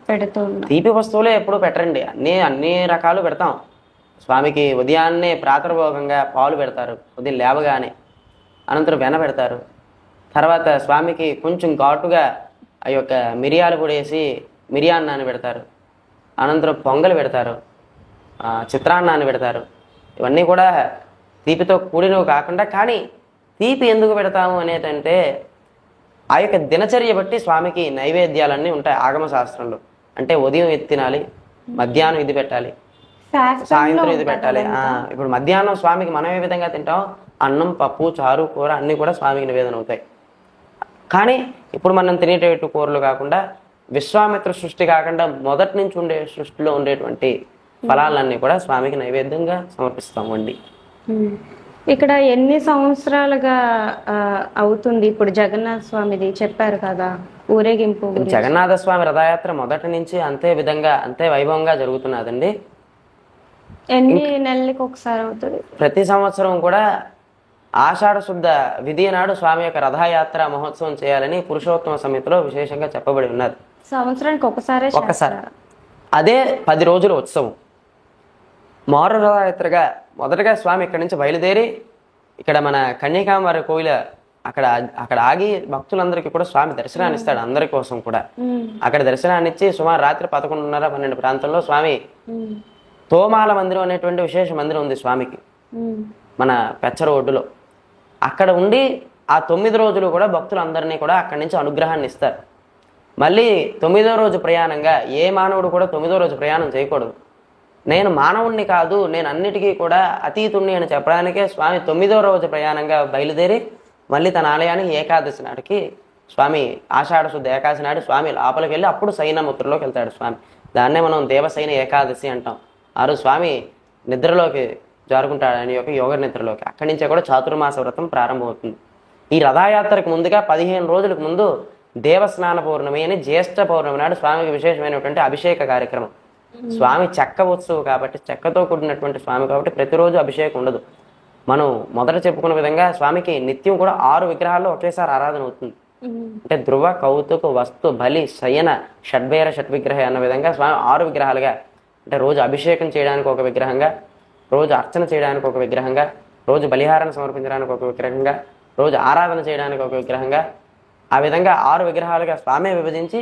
S1: పెడుతున్నారు?
S2: తీపి వస్తువులే ఎప్పుడు పెట్టరండి, అన్ని రకాలు పెడతాం. స్వామికి ఉదయాన్నే ప్రాతర్భోగంగా పాలు పెడతారు, ఉదయం లేవగానే. అనంతరం వెన పెడతారు. తర్వాత స్వామికి కొంచెం ఘాటుగా ఆ యొక్క మిరియాలు పొడి వేసి మిరియాన్నాన్ని పెడతారు. అనంతరం పొంగల్ పెడతారు, చిత్రాన్నాన్ని పెడతారు. ఇవన్నీ కూడా తీపితో కూడినవి కాకుండా, కానీ తీపి ఎందుకు పెడతాము అనేటంటే ఆ యొక్క దినచర్య బట్టి స్వామికి నైవేద్యాలన్నీ ఉంటాయి ఆగమ శాస్త్రంలో. అంటే ఉదయం ఇది తినాలి, మధ్యాహ్నం ఇది పెట్టాలి, సాయంత్రం ఇది పెట్టాలి. ఇప్పుడు మధ్యాహ్నం స్వామికి మనం ఏ విధంగా తింటాం, అన్నం, పప్పు, చారు, కూర అన్నీ కూడా స్వామికి నివేదన అవుతాయి. కానీ ఇప్పుడు మనం తినేటటువంటి కూరలు కాకుండా విశ్వామిత్ర సృష్టి కాకుండా మొదటి నుంచి ఉండే సృష్టిలో ఉండేటువంటి ఫలాలన్నీ కూడా స్వామికి నైవేద్యంగా సమర్పిస్తామండి.
S1: ఇక్కడ ఎన్ని సంవత్సరాలుగా అవుతుంది ఇప్పుడు జగన్నాథ స్వామిది చెప్పారు కదా ఊరేగింపు?
S2: జగన్నాథ స్వామి రథయాత్ర మొదటి నుంచి అంతే విధంగా అంతే వైభవంగా జరుగుతున్నదండి.
S1: ఎన్ని నెలలకు ఒకసారి అవుతుంది?
S2: ప్రతి సంవత్సరం కూడా ఆషాఢ శుద్ధ విధి నాడు స్వామి యొక్క రథయాత్ర మహోత్సవం చేయాలని పురుషోత్తమ సమితిలో విశేషంగా చెప్పబడి ఉన్నది.
S1: సంవత్సరానికి ఒక్కసారి.
S2: అదే 10 రోజుల ఉత్సవం. మారు రథయాత్రగా మొదటగా స్వామి ఇక్కడి నుంచి బయలుదేరి ఇక్కడ మన కన్యకాంబరి కోయిల అక్కడ ఆగి భక్తులందరికీ కూడా స్వామి దర్శనాన్ని ఇస్తాడు. అందరి కోసం కూడా అక్కడ దర్శనాన్ని ఇచ్చి సుమారు రాత్రి 11:30, 12 ప్రాంతంలో స్వామి తోమాల మందిరం అనేటువంటి విశేష మందిరం ఉంది స్వామికి మన పెచ్చర ఒడ్డులో. అక్కడ ఉండి ఆ 9 రోజులు కూడా భక్తులందరినీ కూడా అక్కడి నుంచి అనుగ్రహాన్ని ఇస్తారు. మళ్ళీ 9వ రోజు ప్రయాణంగా ఏ మానవుడు కూడా 9వ రోజు ప్రయాణం చేయకూడదు. నేను మానవుణ్ణి కాదు, నేను అన్నిటికీ కూడా అతీతుణ్ణి అని చెప్పడానికే స్వామి 9వ రోజు ప్రయాణంగా బయలుదేరి మళ్ళీ తన ఆలయానికి ఏకాదశి నాటికి స్వామి ఆషాఢ శుద్ధ ఏకాదశి నాడు స్వామి లోపలికి వెళ్ళి అప్పుడు శయనముద్రలోకి వెళ్తాడు స్వామి. దాన్నే మనం దేవశయన ఏకాదశి అంటాం. ఆ రోజు స్వామి నిద్రలోకి జారుకుంటాడు, ఆయన యొక్క యోగ నిద్రలోకి. అక్కడి నుంచే కూడా చాతుర్మాస వ్రతం ప్రారంభమవుతుంది. ఈ రథయాత్రకు ముందుగా 15 రోజులకు ముందు దేవస్నాన పౌర్ణమి అని జ్యేష్ఠ పౌర్ణమి నాడు స్వామికి విశేషమైనటువంటి అభిషేక కార్యక్రమం. స్వామి చెక్క ఉత్సవం కాబట్టి, చెక్కతో కూడినటువంటి స్వామి కాబట్టి ప్రతిరోజు అభిషేకం ఉండదు. మనం మొదట చెప్పుకున్న విధంగా స్వామికి నిత్యం కూడా 6 విగ్రహాల్లో ఒకేసారి ఆరాధన అవుతుంది. అంటే ధ్రువ, కౌతుక, వస్తు, బలి, శయన, షడ్భైర, షడ్విగ్రహ అన్న విధంగా స్వామి 6 విగ్రహాలుగా, అంటే రోజు అభిషేకం చేయడానికి ఒక విగ్రహంగా, రోజు అర్చన చేయడానికి ఒక విగ్రహంగా, రోజు బలిహారణ సమర్పించడానికి ఒక విగ్రహంగా, రోజు ఆరాధన చేయడానికి ఒక విగ్రహంగా, ఆ విధంగా 6 విగ్రహాలుగా స్వామి విభజించి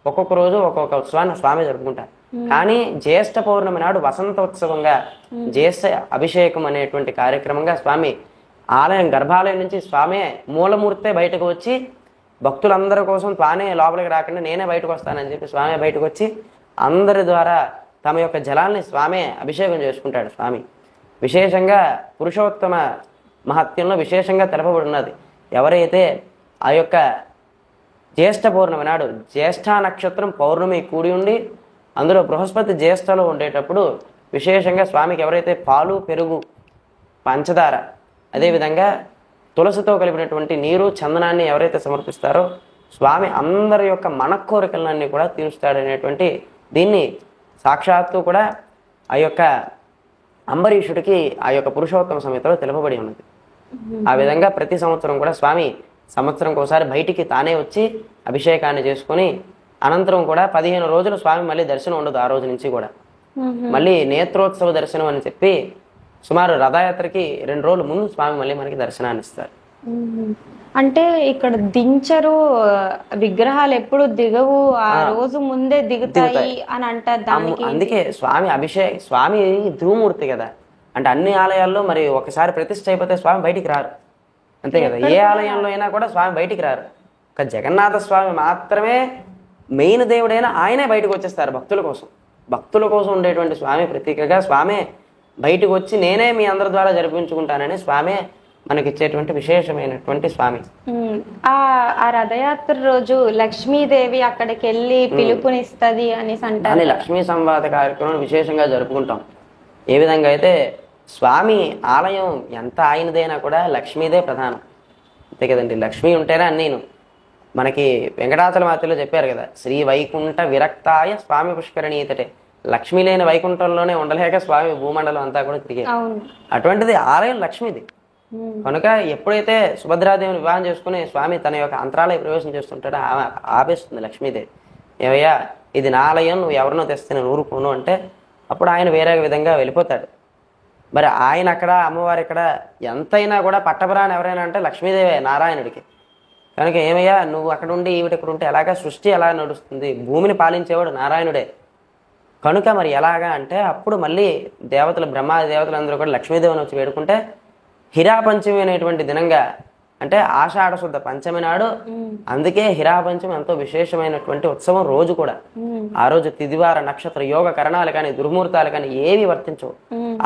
S2: ఒక్కొక్క రోజు ఒక్కొక్క ఉత్సవాన్ని స్వామి జరుపుకుంటారు. కానీ జ్యేష్ఠ పౌర్ణమి నాడు వసంతోత్సవంగా జ్యేష్ఠ అభిషేకం అనేటువంటి కార్యక్రమంగా స్వామి ఆలయం గర్భాలయం నుంచి స్వామి మూలమూర్తే బయటకు వచ్చి భక్తులందరి కోసం తానే లోపలికి రాకుండా నేనే బయటకు వస్తానని చెప్పి స్వామి బయటకు వచ్చి అందరి ద్వారా తమ యొక్క జలాల్ని స్వామి అభిషేకం చేసుకుంటాడు. స్వామి విశేషంగా పురుషోత్తమ మహత్యంలో విశేషంగా తెలపబడి ఉన్నది. ఎవరైతే ఆ యొక్క జ్యేష్ఠ పౌర్ణమి నాడు జ్యేష్ఠ నక్షత్రం పౌర్ణమి కూడి ఉండి అందులో బృహస్పతి జ్యేష్ఠలో ఉండేటప్పుడు విశేషంగా స్వామికి ఎవరైతే పాలు, పెరుగు, పంచదార, అదేవిధంగా తులసితో కలిపినటువంటి నీరు, చందనాన్ని ఎవరైతే సమర్పిస్తారో స్వామి అందరి యొక్క మనకోరికలన్నీ కూడా తీరుస్తాడనేటువంటి దీన్ని సాక్షాత్తు కూడా ఆ యొక్క అంబరీషుడికి ఆ యొక్క పురుషోత్తమ సమేతలో తెలుపబడి ఉన్నది. ఆ విధంగా ప్రతి సంవత్సరం కూడా స్వామి సంవత్సరంకి ఒకసారి బయటికి తానే వచ్చి అభిషేకాన్ని చేసుకుని అనంతరం కూడా 15 రోజులు స్వామి మళ్ళీ దర్శనం ఉండదు. ఆ రోజు నుంచి కూడా మళ్ళీ నేత్రోత్సవ దర్శనం అని చెప్పి సుమారు రథయాత్రకి 2 రోజుల ముందు స్వామి మళ్ళీ మనకి దర్శనాన్ని ఇస్తారు.
S1: అంటే ఇక్కడ దించరు, విగ్రహాలు ఎప్పుడు దిగవు, ఆ రోజు ముందే దిగుతాయి అని అంటారు. దానికి
S2: అందుకే స్వామి ధ్రువమూర్తి కదా, అంటే అన్ని ఆలయాల్లో మరి ఒకసారి ప్రతిష్ఠ అయిపోతే స్వామి బయటికి రారు, అంతే కదా. ఏ ఆలయంలో అయినా కూడా స్వామి బయటికి రారు. ఒక జగన్నాథ స్వామి మాత్రమే మెయిన్ దేవుడైనా ఆయనే బయటకు వచ్చేస్తారు భక్తుల కోసం ఉండేటువంటి స్వామి ప్రతీకగా స్వామి బయటకు వచ్చి నేనే మీ అందరి ద్వారా జరిపించుకుంటానని స్వామి మనకిచ్చేటువంటి విశేషమైనటువంటి స్వామి.
S1: ఆ రథయాత్ర రోజు లక్ష్మీదేవి అక్కడికి వెళ్ళి పిలుపునిస్తది అని అంటారు.
S2: లక్ష్మీ సంవాద కార్యక్రమం విశేషంగా జరుపుకుంటాం. ఏ విధంగా అయితే స్వామి ఆలయం ఎంత ఆయనదైనా కూడా లక్ష్మీదే ప్రధానం, అంతే కదండి. లక్ష్మీ ఉంటేనే అన్నీను. మనకి వెంకటాచల మాతలో చెప్పారు కదా, శ్రీ వైకుంఠ విరక్తాయ స్వామి పుష్కరణీతటే. లక్ష్మీ లేని వైకుంఠంలోనే ఉండలేక స్వామి భూమండలం అంతా కూడా తిరిగారు. అటువంటిది ఆలయం లక్ష్మీది కనుక ఎప్పుడైతే సుభద్రాదేవిని వివాహం చేసుకుని స్వామి తన యొక్క అంతరాలయ ప్రవేశం చేస్తుంటాడో ఆపేస్తుంది లక్ష్మీదేవి. ఏవయ్యా ఇది నా ఆలయం, నువ్వు ఎవరినో తెస్తే నేను ఊరుకోను అంటే అప్పుడు ఆయన వేరే విధంగా వెళ్ళిపోతాడు. మరి ఆయన అక్కడ అమ్మవారి ఇక్కడ ఎంతైనా కూడా పట్టపురాణి ఎవరైనా అంటే లక్ష్మీదేవే నారాయణుడికి. కనుక ఏమయ్యా నువ్వు అక్కడ ఉండి ఈవిడ ఇక్కడ ఉంటే ఎలాగా సృష్టి ఎలా నడుస్తుంది, భూమిని పాలించేవాడు నారాయణుడే. కనుక మరి ఎలాగా అంటే అప్పుడు మళ్ళీ దేవతలు బ్రహ్మాది దేవతలందరూ కూడా లక్ష్మీదేవిని వచ్చి వేడుకుంటే హిరాపంచమి అనేటువంటి దినంగా, అంటే ఆషాఢ శుద్ధ పంచమి నాడు, అందుకే హిరాపంచమి ఎంతో విశేషమైనటువంటి ఉత్సవం రోజు కూడా. ఆ రోజు తిదివార నక్షత్ర యోగ కరణాలు కానీ దుర్ముహూర్తాలు కానీ ఏవి వర్తించవు.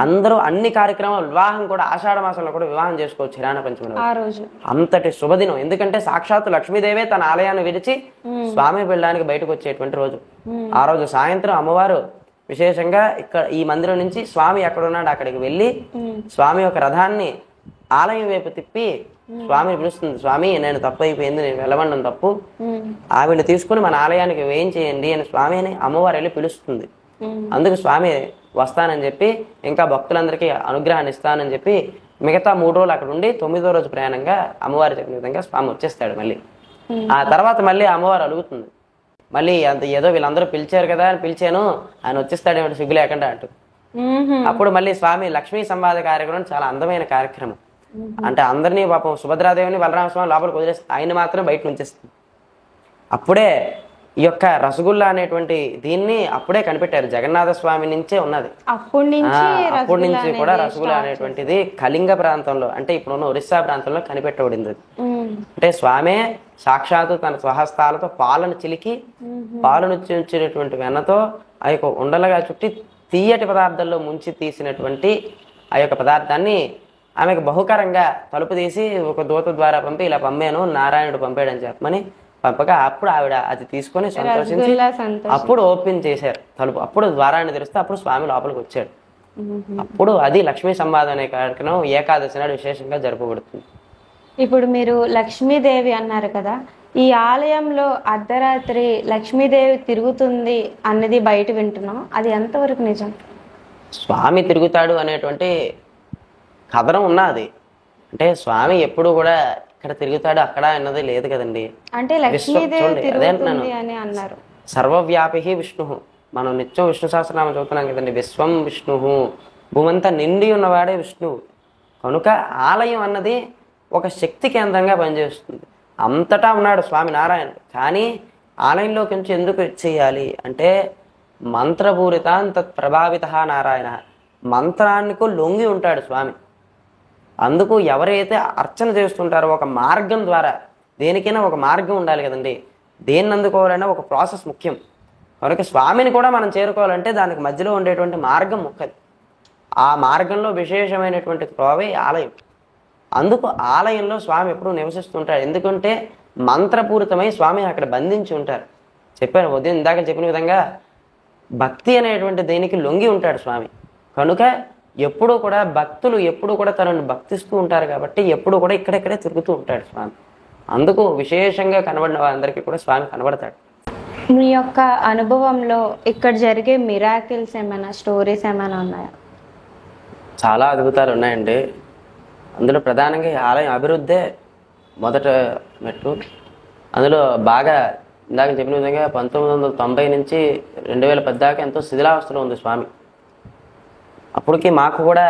S2: అందరూ అన్ని కార్యక్రమాలు, వివాహం కూడా ఆషాఢ మాసంలో కూడా వివాహం చేసుకోవచ్చు హిరాణ పంచమి రోజు. అంతటి శుభదినం, ఎందుకంటే సాక్షాత్తు లక్ష్మీదేవే తన ఆలయాన్ని విడిచి స్వామి వెళ్ళడానికి బయటకు వచ్చేటువంటి రోజు. ఆ రోజు సాయంత్రం అమ్మవారు విశేషంగా ఇక్కడ ఈ మందిరం నుంచి స్వామి ఎక్కడున్నాడు అక్కడికి వెళ్ళి స్వామి యొక్క రథాన్ని ఆలయం వైపు తిప్పి స్వామిని పిలుస్తుంది. స్వామి నేను తప్పు అయిపోయింది, నేను వెళ్ళమండం తప్పు, ఆవిడని తీసుకుని మన ఆలయానికి వేయించేయండి అని స్వామి అని అమ్మవారు వెళ్ళి పిలుస్తుంది. అందుకు స్వామి వస్తానని చెప్పి ఇంకా భక్తులందరికీ అనుగ్రహాన్ని ఇస్తానని చెప్పి మిగతా 3 రోజులు అక్కడ ఉండి 9వ రోజు ప్రయాణంగా అమ్మవారి చెప్పిన విధంగా స్వామి వచ్చేస్తాడు. మళ్ళీ ఆ తర్వాత మళ్ళీ అమ్మవారు అడుగుతుంది, మళ్ళీ అంత ఏదో వీళ్ళందరూ పిలిచారు కదా అని పిలిచాను, ఆయన వచ్చేస్తాడేమిటి సిగ్గు లేకుండా అంటూ. అప్పుడు మళ్ళీ స్వామి లక్ష్మీ సంవాద కార్యక్రమం చాలా అందమైన కార్యక్రమం. అంటే అందరినీ పాపం సుభద్రాదేవిని బలరామస్వామి లోపలికి వదిలేస్తుంది, ఆయన మాత్రం బయట ఉంచేస్తుంది. అప్పుడే ఈ యొక్క రసగుల్లా అనేటువంటి దీన్ని అప్పుడే కనిపెట్టారు, జగన్నాథ స్వామి నుంచే ఉన్నది. అప్పటి నుంచి కూడా రసగుల్లా అనేటువంటిది కళింగ ప్రాంతంలో, అంటే ఇప్పుడున్న ఒరిస్సా ప్రాంతంలో కనిపెట్టబడింది. అంటే స్వామే సాక్షాత్తు తన స్వహస్తాలతో పాలను చిలికి పాలను చించినటువంటి వెన్నతో ఆ యొక్క ఉండలుగా చుట్టి తీయటి పదార్థాల్లో ముంచి తీసినటువంటి ఆ యొక్క పదార్థాన్ని ఆమెకు బహుకరంగా తలుపు తీసి ఒక దూత ద్వారా పంపి ఇలా పంపాను, నారాయణుడు పంపాడని చెప్పమని పంపగా అప్పుడు ఆవిడ అది తీసుకొని సంతోషించి అప్పుడు ఓపెన్ చేశారు తలుపు. అప్పుడు ద్వారాన్ని తెరిస్తే అప్పుడు స్వామి లోపలికి వచ్చాడు. అప్పుడు అది లక్ష్మీ సంవాదం అనే కార్యక్రమం ఏకాదశి నాడు విశేషంగా జరుపబడుతుంది.
S1: ఇప్పుడు మీరు లక్ష్మీదేవి అన్నారు కదా, ఈ ఆలయంలో అర్ధరాత్రి లక్ష్మీదేవి తిరుగుతుంది అన్నది బయట వింటున్నాం, అది ఎంతవరకు నిజం?
S2: స్వామి తిరుగుతాడు అనేటువంటి కథనం ఉన్నది. అంటే స్వామి ఎప్పుడు కూడా ఇక్కడ తిరుగుతాడు అక్కడ అన్నది లేదు కదండి.
S1: అంటే లక్ష్మీదేవి తిరుగుతుంది అని అన్నారు.
S2: సర్వవ్యాపి విష్ణు, మనం నిత్యం విష్ణు సహస్రనామం చదువుతున్నాం కదండి. విశ్వం విష్ణు, భూమంతా నిండి ఉన్నవాడే విష్ణువు. కనుక ఆలయం అన్నది ఒక శక్తి కేంద్రంగా పనిచేస్తుంది. అంతటా ఉన్నాడు స్వామి నారాయణుడు. కానీ ఆలయంలోకి నుంచి ఎందుకు చేయాలి అంటే మంత్రపూరితాన్ తత్ ప్రభావిత నారాయణ, మంత్రానికి లొంగి ఉంటాడు స్వామి. అందుకు ఎవరైతే అర్చన చేస్తుంటారో ఒక మార్గం ద్వారా, దేనికైనా ఒక మార్గం ఉండాలి కదండి. దేన్ని అందుకోవాలన్నా ఒక ప్రాసెస్ ముఖ్యం. కనుక స్వామిని కూడా మనం చేరుకోవాలంటే దానికి మధ్యలో ఉండేటువంటి మార్గం ముఖ్యం. ఆ మార్గంలో విశేషమైనటువంటి త్రోవే ఆలయం. అందుకు ఆలయంలో స్వామి ఎప్పుడూ నివసిస్తుంటాడు. ఎందుకంటే మంత్రపూరితమై స్వామి అక్కడ బంధించి ఉంటారు. చెప్పాను ఉదయం ఇందాక చెప్పిన విధంగా భక్తి అనేటువంటి దేనికి లొంగి ఉంటాడు స్వామి. కనుక ఎప్పుడూ కూడా భక్తులు ఎప్పుడూ కూడా తనను భక్తిస్తూ ఉంటారు కాబట్టి ఎప్పుడూ కూడా ఇక్కడెక్కడే తిరుగుతూ ఉంటాడు స్వామి. అందుకు విశేషంగా కనబడిన వారందరికీ కూడా స్వామి కనబడతాడు.
S1: మీ యొక్క అనుభవంలో ఇక్కడ జరిగే మిరాకిల్స్ ఏమైనా స్టోరీస్ ఏమైనా ఉన్నాయా?
S2: చాలా అద్భుతాలు ఉన్నాయండి. అందులో ప్రధానంగా ఈ ఆలయం అభివృద్ధే మొదట మెట్టు. అందులో బాగా ఇందాక చెప్పిన విధంగా 1990 నుంచి 2010 దాకా ఎంతో శిథిలావస్థలో ఉంది స్వామి. అప్పటికి మాకు కూడా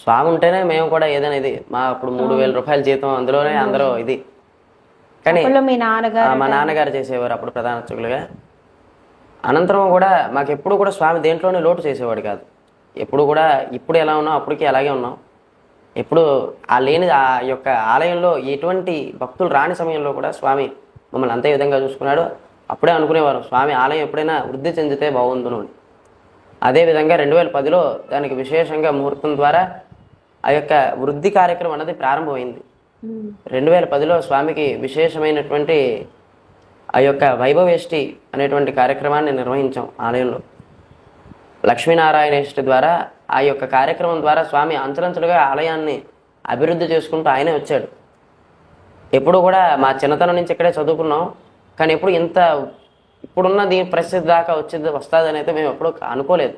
S2: స్వామి ఉంటేనే మేము కూడా ఏదైనా ఇది మా అప్పుడు 3,000 రూపాయల జీతం, అందులోనే అందరూ ఇది. కానీ
S1: మీ నాన్నగారు
S2: మా నాన్నగారు చేసేవారు అప్పుడు ప్రధాన అర్చకులుగా. అనంతరం కూడా మాకు ఎప్పుడు కూడా స్వామి దేంట్లోనే లోటు చేసేవాడు కాదు. ఎప్పుడు కూడా ఇప్పుడు ఎలా ఉన్నాం అప్పటికి అలాగే ఉన్నాం. ఎప్పుడు ఆ యొక్క ఆలయంలో ఎటువంటి భక్తులు రాని సమయంలో కూడా స్వామి మమ్మల్ని అంతే విధంగా చూసుకున్నాడు. అప్పుడే అనుకునేవారు స్వామి ఆలయం ఎప్పుడైనా వృద్ధి చెందితే బాగుందును అని. అదేవిధంగా 2010లో దానికి విశేషంగా ముహూర్తం ద్వారా ఆ యొక్క వృద్ధి కార్యక్రమం అన్నది ప్రారంభమైంది. 2010లో స్వామికి విశేషమైనటువంటి ఆ యొక్క వైభవేష్టి అనేటువంటి కార్యక్రమాన్ని నిర్వహించాం ఆలయంలో. లక్ష్మీనారాయణేష్టి ద్వారా ఆ యొక్క కార్యక్రమం ద్వారా స్వామి అంచెలంచెలుగా ఆలయాన్ని అభివృద్ధి చేసుకుంటూ ఆయనే వచ్చాడు. ఎప్పుడు కూడా మా చిన్నతనం నుంచి ఇక్కడే చదువుకున్నాం, కానీ ఎప్పుడు ఇంత ఇప్పుడున్న దీని పరిస్థితి దాకా వస్తుందని అయితే మేము ఎప్పుడూ అనుకోలేదు.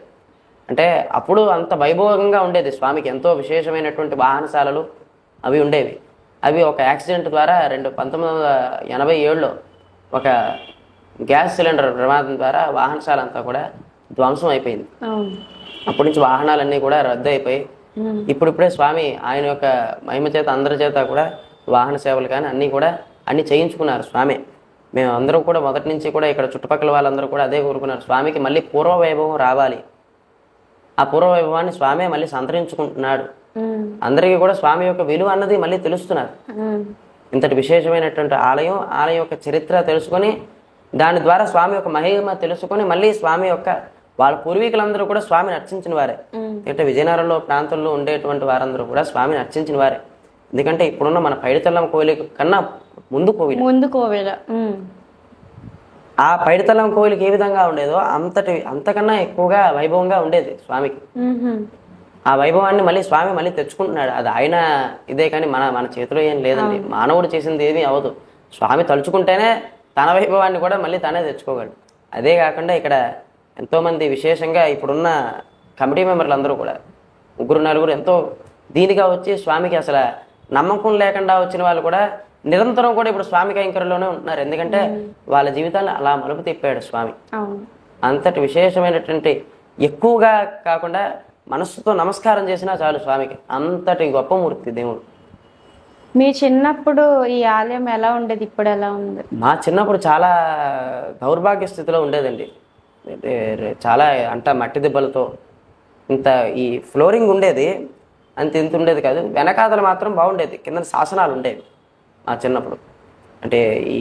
S2: అంటే అప్పుడు అంత వైభవంగా ఉండేది. స్వామికి ఎంతో విశేషమైనటువంటి వాహనశాలలు అవి ఉండేవి. అవి ఒక యాక్సిడెంట్ ద్వారా 1987లో ఒక గ్యాస్ సిలిండర్ ప్రమాదం ద్వారా వాహనశాల అంతా కూడా ధ్వంసం అయిపోయింది. అప్పటి నుంచి వాహనాలన్నీ కూడా రద్దు అయిపోయి ఇప్పుడిప్పుడే స్వామి ఆయన యొక్క మహిమ చేత అందరి చేత కూడా వాహన సేవలు కానీ అన్నీ చేయించుకున్నారు స్వామి. మేము అందరూ కూడా మొదటి నుంచి కూడా ఇక్కడ చుట్టుపక్కల వాళ్ళందరూ కూడా అదే కోరుకున్నారు, స్వామికి మళ్ళీ పూర్వ వైభవం రావాలి. ఆ పూర్వ వైభవాన్ని స్వామి మళ్ళీ సంతరించుకుంటున్నాడు. అందరికీ కూడా స్వామి యొక్క విలువ అన్నది మళ్ళీ తెలుస్తున్నారు. ఇంతటి విశేషమైనటువంటి ఆలయం యొక్క చరిత్ర తెలుసుకొని దాని ద్వారా స్వామి యొక్క మహిమ తెలుసుకొని మళ్ళీ స్వామి యొక్క వాళ్ళ పూర్వీకులందరూ కూడా స్వామిని అర్చించిన వారే. అంటే విజయనగరంలో ప్రాంతంలో ఉండేటువంటి వారందరూ కూడా స్వామిని అర్చించిన వారే. ఎందుకంటే ఇప్పుడున్న మన పైడితల్లం కోవిల కన్నా ముందు కోవిల ఆ పైడితల్లం కోవిలకి ఏ విధంగా ఉండేదో అంతకన్నా ఎక్కువగా వైభవంగా ఉండేది స్వామికి. ఆ వైభవాన్ని మళ్ళీ స్వామి మళ్ళీ తెచ్చుకుంటున్నాడు. అది ఆయన ఇదే కానీ మన చేతిలో ఏం లేదండి. మానవుడు చేసింది ఏమీ అవ్వదు. స్వామి తలుచుకుంటేనే తన వైభవాన్ని కూడా మళ్ళీ తనే తెచ్చుకోగలడు. అదే కాకుండా ఇక్కడ ఎంతోమంది విశేషంగా ఇప్పుడున్న కమిటీ మెంబర్లు అందరూ కూడా 3-4 ఎంతో దీనిగా వచ్చి స్వామికి అసలు నమ్మకం లేకుండా వచ్చిన వాళ్ళు కూడా నిరంతరం కూడా ఇప్పుడు స్వామి కైంకర్యంలోనే ఉంటున్నారు. ఎందుకంటే వాళ్ళ జీవితాన్ని అలా మలుపు తిప్పాడు స్వామి. అంతటి విశేషమైనటువంటి ఎక్కువగా కాకుండా మనస్సుతో నమస్కారం చేసినా చాలు స్వామికి. అంతటి గొప్ప మూర్తి దేవుడు.
S1: మీ చిన్నప్పుడు ఈ ఆలయం ఎలా ఉండేది, ఇప్పుడు ఎలా ఉంది?
S2: మా చిన్నప్పుడు చాలా దౌర్భాగ్య స్థితిలో ఉండేదండి. చాలా మట్టి దెబ్బలతో ఇంత ఈ ఫ్లోరింగ్ ఉండేది, ఇంత ఉండేది కాదు. వెనకాతలు మాత్రం బాగుండేది, కింద శాసనాలు ఉండేవి మా చిన్నప్పుడు. అంటే ఈ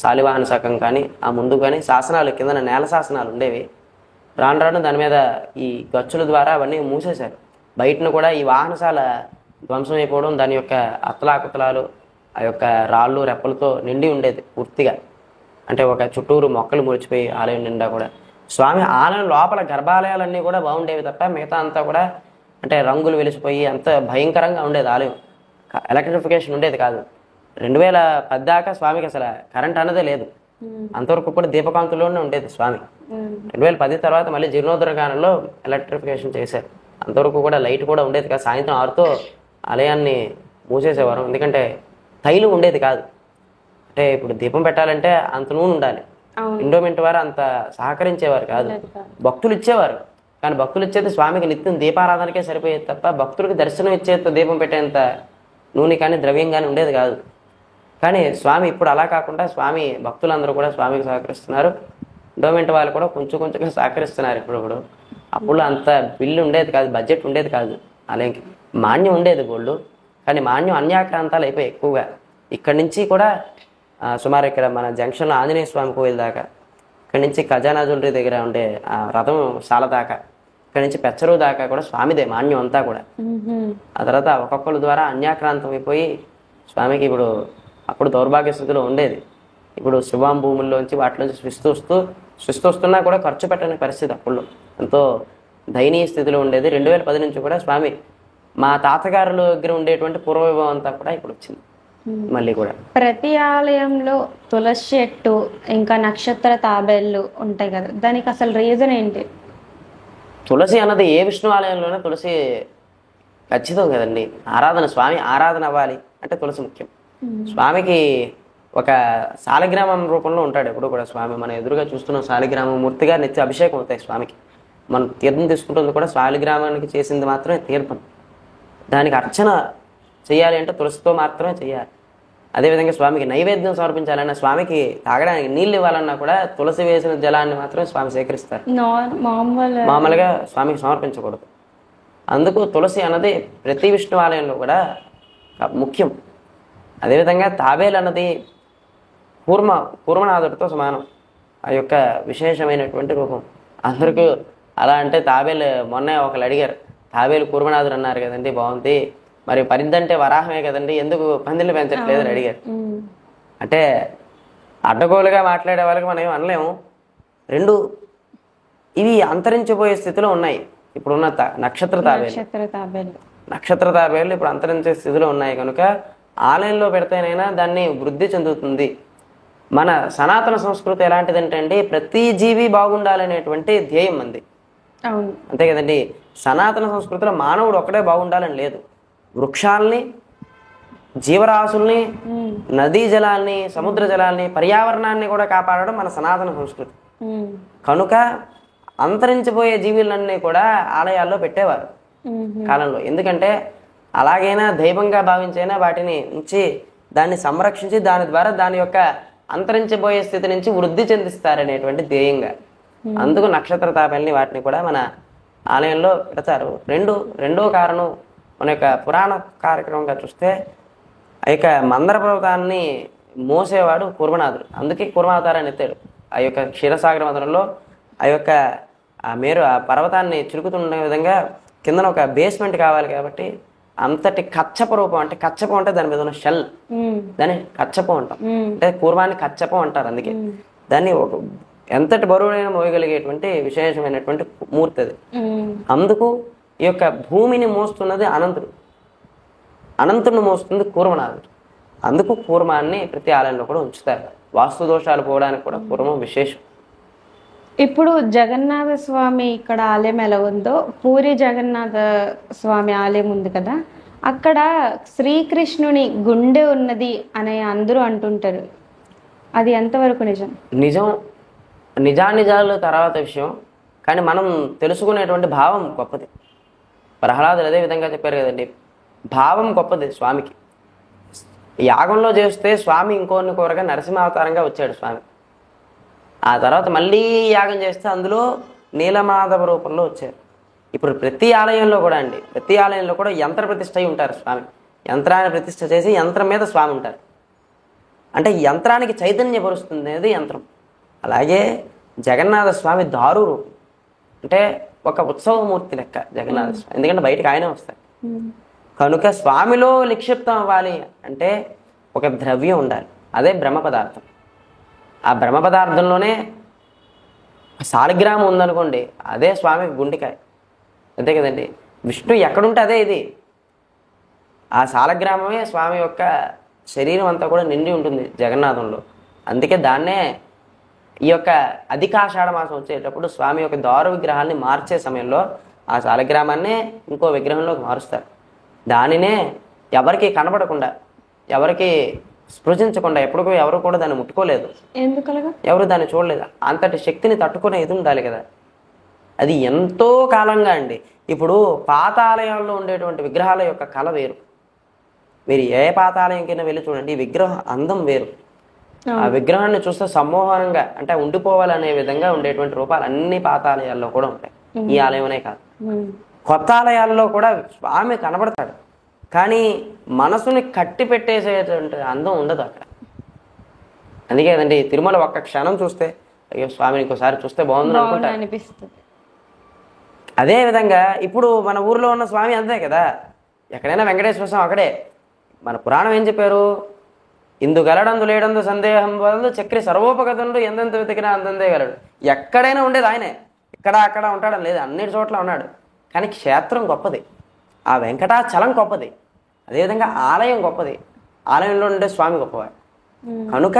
S2: శాలివాహన శకం కానీ ఆ ముందు కానీ శాసనాలు కింద నేల శాసనాలు ఉండేవి. రాను దాని మీద ఈ గచ్చుల ద్వారా అవన్నీ మూసేశారు. బయటను కూడా ఈ వాహనశాల ధ్వంసం అయిపోవడం, దాని యొక్క అత్తలాకుతలాలు ఆ యొక్క రాళ్ళు రెప్పలతో నిండి ఉండేది పూర్తిగా. అంటే ఒక చుట్టూరు మొక్కలు మురిచిపోయి ఆలయం నిండా కూడా స్వామి ఆలయం లోపల గర్భాలయాలన్నీ కూడా బాగుండేవి తప్ప మిగతా అంతా కూడా అంటే రంగులు వెలిసిపోయి అంత భయంకరంగా ఉండేది ఆలయం. ఎలక్ట్రిఫికేషన్ ఉండేది కాదు. 2010 దాకా స్వామికి అసలు కరెంట్ అన్నదే లేదు. అంతవరకు కూడా దీపకాంతుల్లోనే ఉండేది స్వామి. 2010 తర్వాత మళ్ళీ జీర్ణోద్ధరణలో ఎలక్ట్రిఫికేషన్ చేశారు. అంతవరకు కూడా లైట్ కూడా ఉండేది కాదు. సాయంత్రం 6తో ఆలయాన్ని మూసేసేవారు. ఎందుకంటే తైలు ఉండేది కాదు. అంటే ఇప్పుడు దీపం పెట్టాలంటే అంత నూనె ఉండాలి. ఎండోమెంట్ వారు అంత సహకరించేవారు కాదు. భక్తులు ఇచ్చేవారు, కానీ భక్తులు ఇచ్చేది స్వామికి నిత్యం దీపారాధనకే సరిపోయేది తప్ప భక్తుడికి దర్శనం ఇచ్చేంత దీపం పెట్టేంత నూనె కానీ ద్రవ్యం కానీ ఉండేది కాదు. కానీ స్వామి ఇప్పుడు అలా కాకుండా స్వామి భక్తులందరూ కూడా స్వామికి సహకరిస్తున్నారు. ఎండోమెంట్ వాళ్ళు కూడా కొంచెంగా సహకరిస్తున్నారు ఇప్పుడు. అప్పుడు అంత బిల్లు ఉండేది కాదు, బడ్జెట్ ఉండేది కాదు. అలాగే మాన్యం ఉండేది గోల్డ్, కానీ మాన్యం అన్యాక్రాంతాలు అయిపోయి ఎక్కువగా. ఇక్కడి నుంచి కూడా సుమారు ఇక్కడ మన జంక్షన్లో ఆంజనేయ స్వామి కోవిల్ దాకా, ఇక్కడి నుంచి ఖజానా జ్యువెలరీ దగ్గర ఉండే రథం శాల దాకా, ఇక్కడి నుంచి పెచ్చరు దాకా కూడా స్వామిదే మాన్యం అంతా కూడా. ఆ తర్వాత ఒక్కొక్కరి ద్వారా అన్యాక్రాంతం అయిపోయి స్వామికి ఇప్పుడు అప్పుడు దౌర్భాగ్య స్థితిలో ఉండేది. ఇప్పుడు శుభాం భూముల్లోంచి వాటిలోంచి సృష్టి వస్తున్నా కూడా ఖర్చు పెట్టని పరిస్థితి అప్పుడు ఎంతో దయనీయ స్థితిలో ఉండేది. 2010 నుంచి కూడా స్వామి మా తాతగారుల దగ్గర ఉండేటువంటి పూర్వవైభవం అంతా కూడా ఇప్పుడు వచ్చింది. మళ్ళీ కూడా
S1: ప్రతి ఆలయంలో తులసి చెట్టు ఇంకా నక్షత్ర తాబేళ్ళు ఉంటాయి కదా, దానికి అసలు రీజన్ ఏంటి?
S2: తులసి అన్నది ఏ విష్ణు ఆలయంలోనే తులసి ఖచ్చితం కదండి. స్వామి ఆరాధన అవ్వాలి అంటే తులసి ముఖ్యం. స్వామికి ఒక శాలిగ్రామం రూపంలో ఉంటాడు ఎప్పుడు కూడా స్వామి. మన ఎదురుగా చూస్తున్న శాలిగ్రామం మూర్తిగా నిత్య అభిషేకం అవుతాయి స్వామికి. మనం తీర్థం తీసుకుంటుంది కూడా శాలిగ్రామానికి చేసింది మాత్రమే తీర్థం. దానికి అర్చన చేయాలి అంటే తులసితో మాత్రమే చేయాలి. అదేవిధంగా స్వామికి నైవేద్యం సమర్పించాలన్నా, స్వామికి తాగడానికి నీళ్ళు ఇవ్వాలన్నా కూడా తులసి వేసిన జలాన్ని మాత్రమే స్వామి సేకరిస్తారు. మామూలుగా స్వామికి సమర్పించకూడదు. అందుకు తులసి అన్నది ప్రతి విష్ణు ఆలయంలో కూడా ముఖ్యం. అదేవిధంగా తాబేలు అన్నది కూర్మనాథుడితో సమానం. ఆ యొక్క విశేషమైనటువంటి రూపం అందరికీ. అలా అంటే తాబేలు, మొన్న ఒకళ్ళు అడిగారు, తాబేలు కూర్మనాథుడు అన్నారు కదండి, బాగుంది, మరి పరిద్దంటే వరాహమే కదండి, ఎందుకు పందిళ్ళు పెంచట్లేదు అని అడిగారు. అంటే అడ్డగోలుగా మాట్లాడే వాళ్ళకి మనం ఏం అనలేము. రెండు ఇవి అంతరించిపోయే స్థితిలో ఉన్నాయి. ఇప్పుడున్న నక్షత్ర తాబేలు ఇప్పుడు అంతరించే స్థితిలో ఉన్నాయి కనుక ఆలయంలో పెడితేనైనా దాన్ని వృద్ధి చెందుతుంది. మన సనాతన సంస్కృతి ఎలాంటిదంటే అండి, ప్రతి జీవి బాగుండాలనేటువంటి ధ్యేయం మంది. అంతే కదండి. సనాతన సంస్కృతిలో మానవుడు ఒక్కడే బాగుండాలని లేదు. వృక్షాలని, జీవరాశుల్ని, నదీ జలాల్ని, సముద్ర జలాల్ని, పర్యావరణాన్ని కూడా కాపాడడం మన సనాతన సంస్కృతి. కనుక అంతరించిపోయే జీవులన్నీ కూడా ఆలయాల్లో పెట్టేవారు కాలంలో. ఎందుకంటే అలాగైనా దైవంగా భావించైనా వాటిని ఉంచి దాన్ని సంరక్షించి దాని ద్వారా దాని యొక్క అంతరించిపోయే స్థితి నుంచి వృద్ధి చెందిస్తారనేటువంటి ధ్యేయంగా. అందుకు నక్షత్ర తాబేల్ని వాటిని కూడా మన ఆలయంలో పెడతారు. రెండో కారణం, మన యొక్క పురాణ కార్యక్రమంగా చూస్తే ఆ యొక్క మందర పర్వతాన్ని మోసేవాడు కూర్మనాథుడు. అందుకే కూర్మావతారాన్ని ఎత్తాడు. ఆ యొక్క క్షీరసాగర మధురంలో ఆ యొక్క ఆ పర్వతాన్ని చిరుకుతుండే విధంగా కిందన ఒక బేస్మెంట్ కావాలి కాబట్టి అంతటి కచ్చప రూపం, అంటే కచ్చపం అంటే దాని మీద ఉన్న షెల్, దాన్ని కచ్చపం అంటాం. అంటే పూర్వాన్ని కచ్చపం అంటారు. అందుకే దాన్ని ఒక ఎంతటి బరువునైనా మోయగలిగేటువంటి విశేషమైనటువంటి మూర్తి అది. అందుకు ఈ యొక్క భూమిని మోస్తున్నది అనంతుడిని మోస్తుంది కూర్మనాథుడు. అందుకు కూర్మాన్ని ప్రతి ఆలయంలో కూడా ఉంచుతారు. వాస్తు దోషాలు పోవడానికి కూడా కూర్మం విశేషం.
S1: ఇప్పుడు జగన్నాథ స్వామి ఇక్కడ ఆలయం ఎలా ఉందో, పూరి జగన్నాథ స్వామి ఆలయం ఉంది కదా, అక్కడ శ్రీకృష్ణుని గుండె ఉన్నది అని అందరూ అంటుంటారు. అది ఎంతవరకు నిజం? నిజానిజాలు తర్వాత విషయం, కానీ మనం తెలుసుకునేటువంటి భావం గొప్పది. ప్రహ్లాదులు అదే విధంగా చెప్పారు కదండి, భావం గొప్పది స్వామికి. యాగంలో చేస్తే స్వామి ఇంకోరిని కోరగా నరసింహావతారంగా వచ్చాడు స్వామి. ఆ తర్వాత మళ్ళీ యాగం చేస్తే అందులో నీలమాధవ రూపంలో వచ్చారు. ఇప్పుడు ప్రతి ఆలయంలో కూడా యంత్ర ప్రతిష్ఠ అయి ఉంటారు స్వామి. యంత్రాన్ని ప్రతిష్ఠ చేసి యంత్రం మీద స్వామి ఉంటారు. అంటే యంత్రానికి చైతన్యపరుస్తుంది అనేది యంత్రం. అలాగే జగన్నాథ స్వామి దారు రూపం, అంటే ఒక ఉత్సవమూర్తి లెక్క జగన్నాథ స్వామి. ఎందుకంటే బయటకు ఆయనే వస్తారు కనుక స్వామిలో నిక్షిప్తం అవ్వాలి అంటే ఒక ద్రవ్యం ఉండాలి, అదే బ్రహ్మ పదార్థం. ఆ బ్రహ్మ పదార్థంలోనే శాలిగ్రామం ఉందనుకోండి, అదే స్వామికి గుండెకాయ. అంతే కదండి. విష్ణు ఎక్కడుంటే అదే ఇది. ఆ శాలగ్రామమే స్వామి యొక్క శరీరం అంతా కూడా నిండి ఉంటుంది జగన్నాథంలో. అందుకే దాన్నే ఈ యొక్క అధికాషాఢ మాసం వచ్చేటప్పుడు స్వామి యొక్క దారు విగ్రహాన్ని మార్చే సమయంలో ఆ శాలగ్రామాన్నే ఇంకో విగ్రహంలోకి మారుస్తారు. దానినే ఎవరికి కనబడకుండా, ఎవరికి స్పృశించకుండా, ఎవరు కూడా దాన్ని ముట్టుకోలేదు, ఎవరు దాన్ని చూడలేదు. అంతటి శక్తిని తట్టుకునే ఇది ఉండాలి కదా. అది ఎంతో కాలంగా అండి. ఇప్పుడు పాత ఆలయాల్లో ఉండేటువంటి విగ్రహాల యొక్క కళ వేరు. మీరు ఏ పాత ఆలయంకైనా వెళ్ళి చూడండి, ఈ విగ్రహం అందం వేరు. ఆ విగ్రహాన్ని చూస్తే సమ్మోహనంగా, అంటే ఉండిపోవాలనే విధంగా ఉండేటువంటి రూపాలు అన్ని పాత ఆలయాల్లో కూడా ఉంటాయి. ఈ ఆలయమనే కాదు, కొత్త ఆలయాల్లో కూడా స్వామి కనబడతాడు. కానీ మనసుని కట్టి పెట్టేసేటువంటి అందం ఉండదు అక్కడ. అందుకే కదండి తిరుమల ఒక్క క్షణం చూస్తే అయ్యో స్వామిని ఇంకోసారి చూస్తే బాగుందని అనుకుంటారు. అదేవిధంగా ఇప్పుడు మన ఊర్లో ఉన్న స్వామి అంతే కదా. ఎక్కడైనా వెంకటేశ్వర స్వామి అక్కడే. మన పురాణం ఏం చెప్పారు? ఇందు గలడందు లేడందు సందేహం వలదు చక్రి సర్వోపగతండు ఎందెంత వెతికినా అందందే గలడు. ఎక్కడైనా ఉండేది ఆయనే, అక్కడ ఉంటాడని లేదు, అన్నిటి చోట్ల ఉన్నాడు. కానీ క్షేత్రం గొప్పది, ఆ వెంకటాచలం గొప్పది, అదేవిధంగా ఆలయం గొప్పది.
S2: ఆలయంలో ఉండే స్వామి గొప్పవాడు. కనుక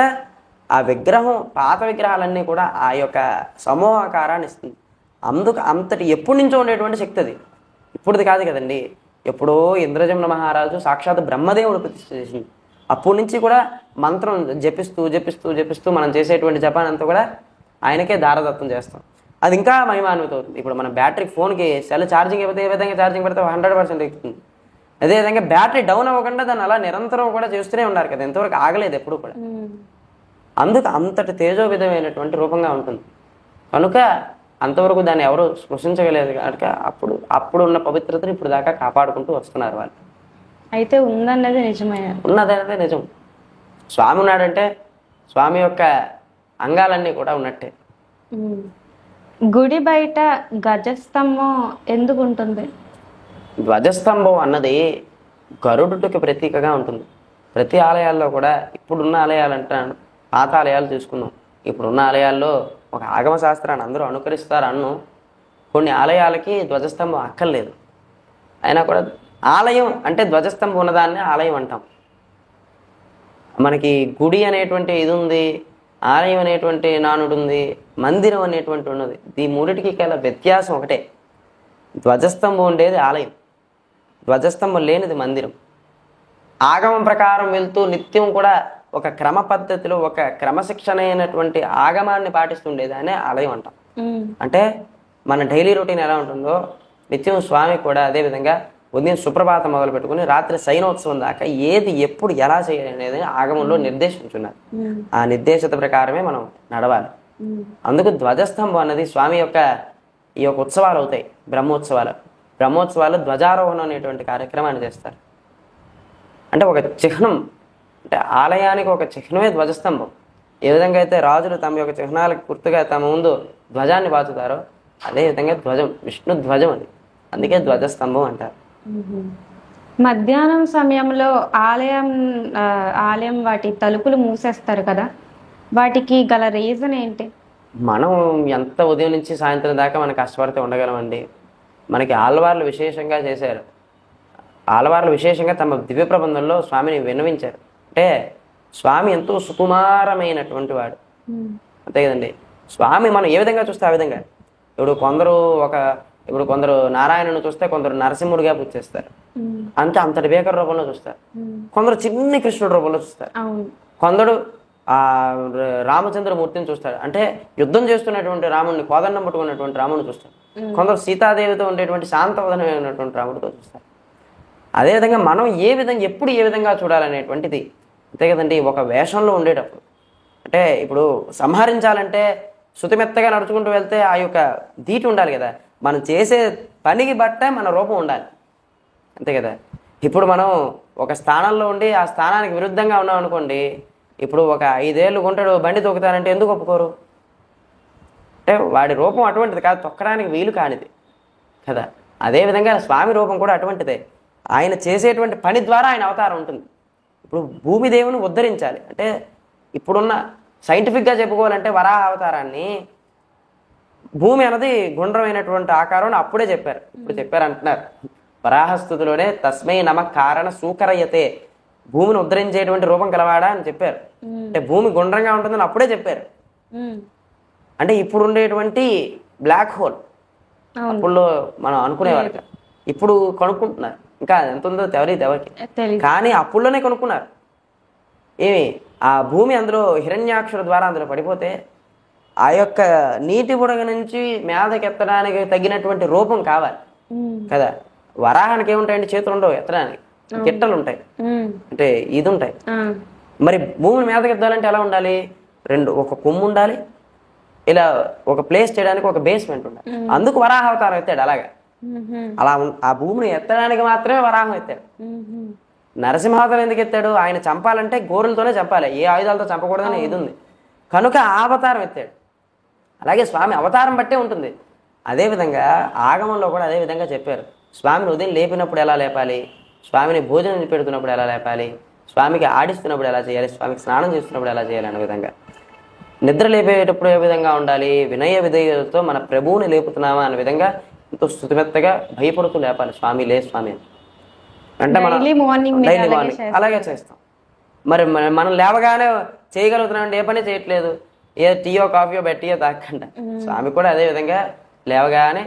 S2: ఆ విగ్రహం, పాత విగ్రహాలన్నీ కూడా ఆ యొక్క సమూహాకారాన్ని ఇస్తుంది. అందుకు అంతటి ఎప్పటి నుంచో ఉండేటువంటి శక్తి అది, ఇప్పుడుది కాదు కదండి. ఎప్పుడో ఇంద్రజమున మహారాజు సాక్షాత్ బ్రహ్మదేవుడు ప్రతిష్ఠ చేసింది. అప్పటి నుంచి కూడా మంత్రం జపిస్తూ జపిస్తూ జపిస్తూ మనం చేసేటువంటి జపాన్ అంతా కూడా ఆయనకే దారదత్తం చేస్తాం. అది ఇంకా మహిమాన్వితం అవుతుంది. ఇప్పుడు మన బ్యాటరీ, ఫోన్కి సెల్ ఛార్జింగ్ అయిపోతే ఏ విధంగా ఛార్జింగ్ పెడితే 100% ఎక్కుతుంది. అదేవిధంగా బ్యాటరీ డౌన్ అవ్వకుండా దాన్ని అలా నిరంతరం కూడా చేస్తూనే ఉన్నారు కదా, ఎంతవరకు ఆగలేదు ఎప్పుడు కూడా. అందుకు అంతటి తేజోవిధమైనటువంటి రూపంగా ఉంటుంది. కనుక అంతవరకు దాన్ని ఎవరు స్పృశించగలేదు కనుక అప్పుడు ఉన్న పవిత్రతను ఇప్పుడు దాకా కాపాడుకుంటూ వస్తున్నారు వాళ్ళు.
S1: అయితే ఉందన్నది నిజమే,
S2: ఉన్నదనేది నిజం. స్వామి ఉన్నాడంటే స్వామి యొక్క అంగాలన్నీ కూడా ఉన్నట్టే.
S1: గుడి బయట గజస్తంభం ఎందుకు ఉంటుంది?
S2: ధ్వజస్తంభం అన్నది గరుడుకి ప్రతీకగా ఉంటుంది. ప్రతి ఆలయాల్లో కూడా, ఇప్పుడున్న ఆలయాలంటాను, పాత ఆలయాలు తీసుకున్నాం. ఇప్పుడున్న ఆలయాల్లో ఒక ఆగమ శాస్త్రాన్ని అందరూ అనుకరిస్తారు అన్ను. కొన్ని ఆలయాలకి ధ్వజస్తంభం అక్కర్లేదు. అయినా కూడా ఆలయం అంటే ధ్వజస్తంభం ఉన్నదాన్ని ఆలయం అంటాం. మనకి గుడి అనేటువంటి ఇది ఉంది, ఆలయం అనేటువంటి నానుడు ఉంది, మందిరం అనేటువంటి ఉన్నది. ఈ మూడిటికి కల వ్యత్యాసం ఒకటే. ధ్వజస్తంభం ఉండేది ఆలయం, ధ్వజస్తంభం లేనిది మందిరం. ఆగమం ప్రకారం వెళ్తూ నిత్యం కూడా ఒక క్రమ పద్ధతిలో, ఒక క్రమశిక్షణ అయినటువంటి ఆగమాన్ని పాటిస్తుండేదాన్ని ఆలయం అంటాం. అంటే మన డైలీ రొటీన్ ఎలా ఉంటుందో నిత్యం స్వామి కూడా అదేవిధంగా ఉదయం సుప్రభాతం మొదలు పెట్టుకుని రాత్రి శయనోత్సవం దాకా ఏది ఎప్పుడు ఎలా చేయాలి అనేది ఆగమంలో నిర్దేశించున్నారు. ఆ నిర్దేశిత ప్రకారమే మనం నడవాలి. అందుకు ధ్వజస్తంభం అన్నది స్వామి యొక్క ఈ యొక్క ఉత్సవాలు అవుతాయి, బ్రహ్మోత్సవాలు ధ్వజారోహణం అనేటువంటి కార్యక్రమాన్ని చేస్తారు. అంటే ఒక చిహ్నం, అంటే ఆలయానికి ఒక చిహ్నమే ధ్వజస్తంభం. ఏ విధంగా అయితే రాజులు తమ యొక్క చిహ్నాలకు గుర్తుగా తమ ముందు ధ్వజాన్ని బాచుతారో అదేవిధంగా ధ్వజం, విష్ణు ధ్వజం అది. అందుకే ధ్వజస్తంభం అంటారు.
S1: మధ్యాహ్నం సమయంలో ఆలయం వాటి తలుపులు మూసేస్తారు కదా, వాటికి గల రీజన్ ఏంటి?
S2: మనం ఎంత ఉదయం నుంచి సాయంత్రం దాకా మనం కష్టపడితే ఉండగలమండి. మనకి ఆళ్వార్లు విశేషంగా చేశారు. ఆళ్వార్లు విశేషంగా తమ దివ్య ప్రబంధంలో స్వామిని విన్నవించారు. అంటే స్వామి ఎంతో సుకుమారమైనటువంటి వాడు, అంతే కదండి. స్వామి మనం ఏ విధంగా చూస్తే ఆ విధంగా. ఇప్పుడు కొందరు నారాయణను చూస్తే కొందరు నరసింహుడిగా పూజ చేస్తారు, అంటే అంతటి భీకర రూపంలో చూస్తారు. కొందరు చిన్ని కృష్ణుడి రూపంలో చూస్తారు. కొందరు రామచంద్రమూర్తిని చూస్తాడు, అంటే యుద్ధం చేస్తున్నటువంటి రాముడిని, కోదండం పట్టుకున్నటువంటి రాముడిని చూస్తాడు. కొందరు సీతాదేవితో ఉండేటువంటి శాంతవదనమైనటువంటి రాముడితో చూస్తారు. అదేవిధంగా మనం ఎప్పుడు ఏ విధంగా చూడాలనేటువంటిది, అంతే కదండి. ఒక వేషంలో ఉండేటప్పుడు, అంటే ఇప్పుడు సంహరించాలంటే శుతిమెత్తగా నడుచుకుంటూ వెళ్తే ఆ యొక్క ధీటి ఉండాలి కదా. మనం చేసే పనికి బట్టే మన రూపం ఉండాలి, అంతే కదా. ఇప్పుడు మనం ఒక స్థానంలో ఉండి ఆ స్థానానికి విరుద్ధంగా ఉన్నాం అనుకోండి, ఇప్పుడు ఒక 5 ఏళ్ళు గుంటడు బండి తొక్కుతానంటే ఎందుకు ఒప్పుకోరు? అంటే వాడి రూపం అటువంటిది కాదు, తొక్కడానికి వీలు కానిది కదా. అదేవిధంగా స్వామి రూపం కూడా అటువంటిదే. ఆయన చేసేటువంటి పని ద్వారా ఆయన అవతారం ఉంటుంది. ఇప్పుడు భూమి దేవుని ఉద్ధరించాలి అంటే, ఇప్పుడున్న సైంటిఫిక్గా చెప్పుకోవాలంటే వరాహ అవతారాన్ని భూమి అన్నది గుండ్రమైనటువంటి ఆకారం అప్పుడే చెప్పారు, ఇప్పుడు చెప్పారు అంటున్నారు. వరాహస్థుతిలోనే తస్మై నమ కారణ సూకరయతే, భూమిని ఉద్ధరించేటువంటి రూపం కలవాడా అని చెప్పారు. అంటే భూమి గుండ్రంగా ఉంటుందని అప్పుడే చెప్పారు. అంటే ఇప్పుడు ఉండేటువంటి బ్లాక్ హోల్ అప్పుడు మనం అనుకునేవారు, ఇప్పుడు కనుక్కుంటున్నారు. ఇంకా ఎంత ఉందో ఎవరికి, కానీ అప్పుడులోనే కనుక్కున్నారు. ఆ భూమి అందులో హిరణ్యాక్షుల ద్వారా అందులో పడిపోతే ఆ యొక్క నీటి బుడగ నుంచి మేదకెత్తడానికి తగినటువంటి రూపం కావాలి కదా. వరాహానికి ఏముంటాయండి, చేతులు ఉండవు ఎత్తడానికి, గిట్టలు ఉంటాయి, అంటే ఇది ఉంటాయి. మరి భూమిని మీదకెత్తాలంటే ఎలా ఉండాలి? ఒక కొమ్ము ఉండాలి, ఇలా ఒక ప్లేస్ చేయడానికి ఒక బేస్మెంట్ ఉండాలి. అందుకు వరాహ అవతారం ఎత్తాడు. అలా ఆ భూమిని ఎత్తడానికి మాత్రమే వరాహం ఎత్తాడు. నరసింహావతారం ఎందుకు ఎత్తాడు? ఆయన చంపాలంటే గోరులతోనే చంపాలి, ఏ ఆయుధాలతో చంపకూడదని ఇది ఉంది కనుక ఆ అవతారం ఎత్తాడు. అలాగే స్వామి అవతారం బట్టే ఉంటుంది. అదేవిధంగా ఆగమంలో కూడా అదే విధంగా చెప్పారు. స్వామిని ఉదయం లేపినప్పుడు ఎలా లేపాలి, స్వామిని భోజనం పెడుతున్నప్పుడు ఎలా లేపాలి, స్వామికి ఆడిస్తున్నప్పుడు ఎలా చేయాలి, స్వామికి స్నానం చేస్తున్నప్పుడు ఎలా చేయాలి అనే విధంగా, నిద్ర లేపేటప్పుడు ఏ విధంగా ఉండాలి, వినయ విధేయతతో మన ప్రభువుని లేపుతున్నామా అనే విధంగా ఎంతో స్థుతిమెత్తగా భయపడుతూ లేపాలి. స్వామి లే స్వామి అంటే మనం డైలీ మార్నింగ్ అలాగే చేస్తాం. మరి మనం లేవగానే చేయగలుగుతున్నామంటే ఏ పని చేయట్లేదు, ఏ టీయో కాఫీయో బెట్టియో తాగకుండా. స్వామి కూడా అదే విధంగా లేవగానే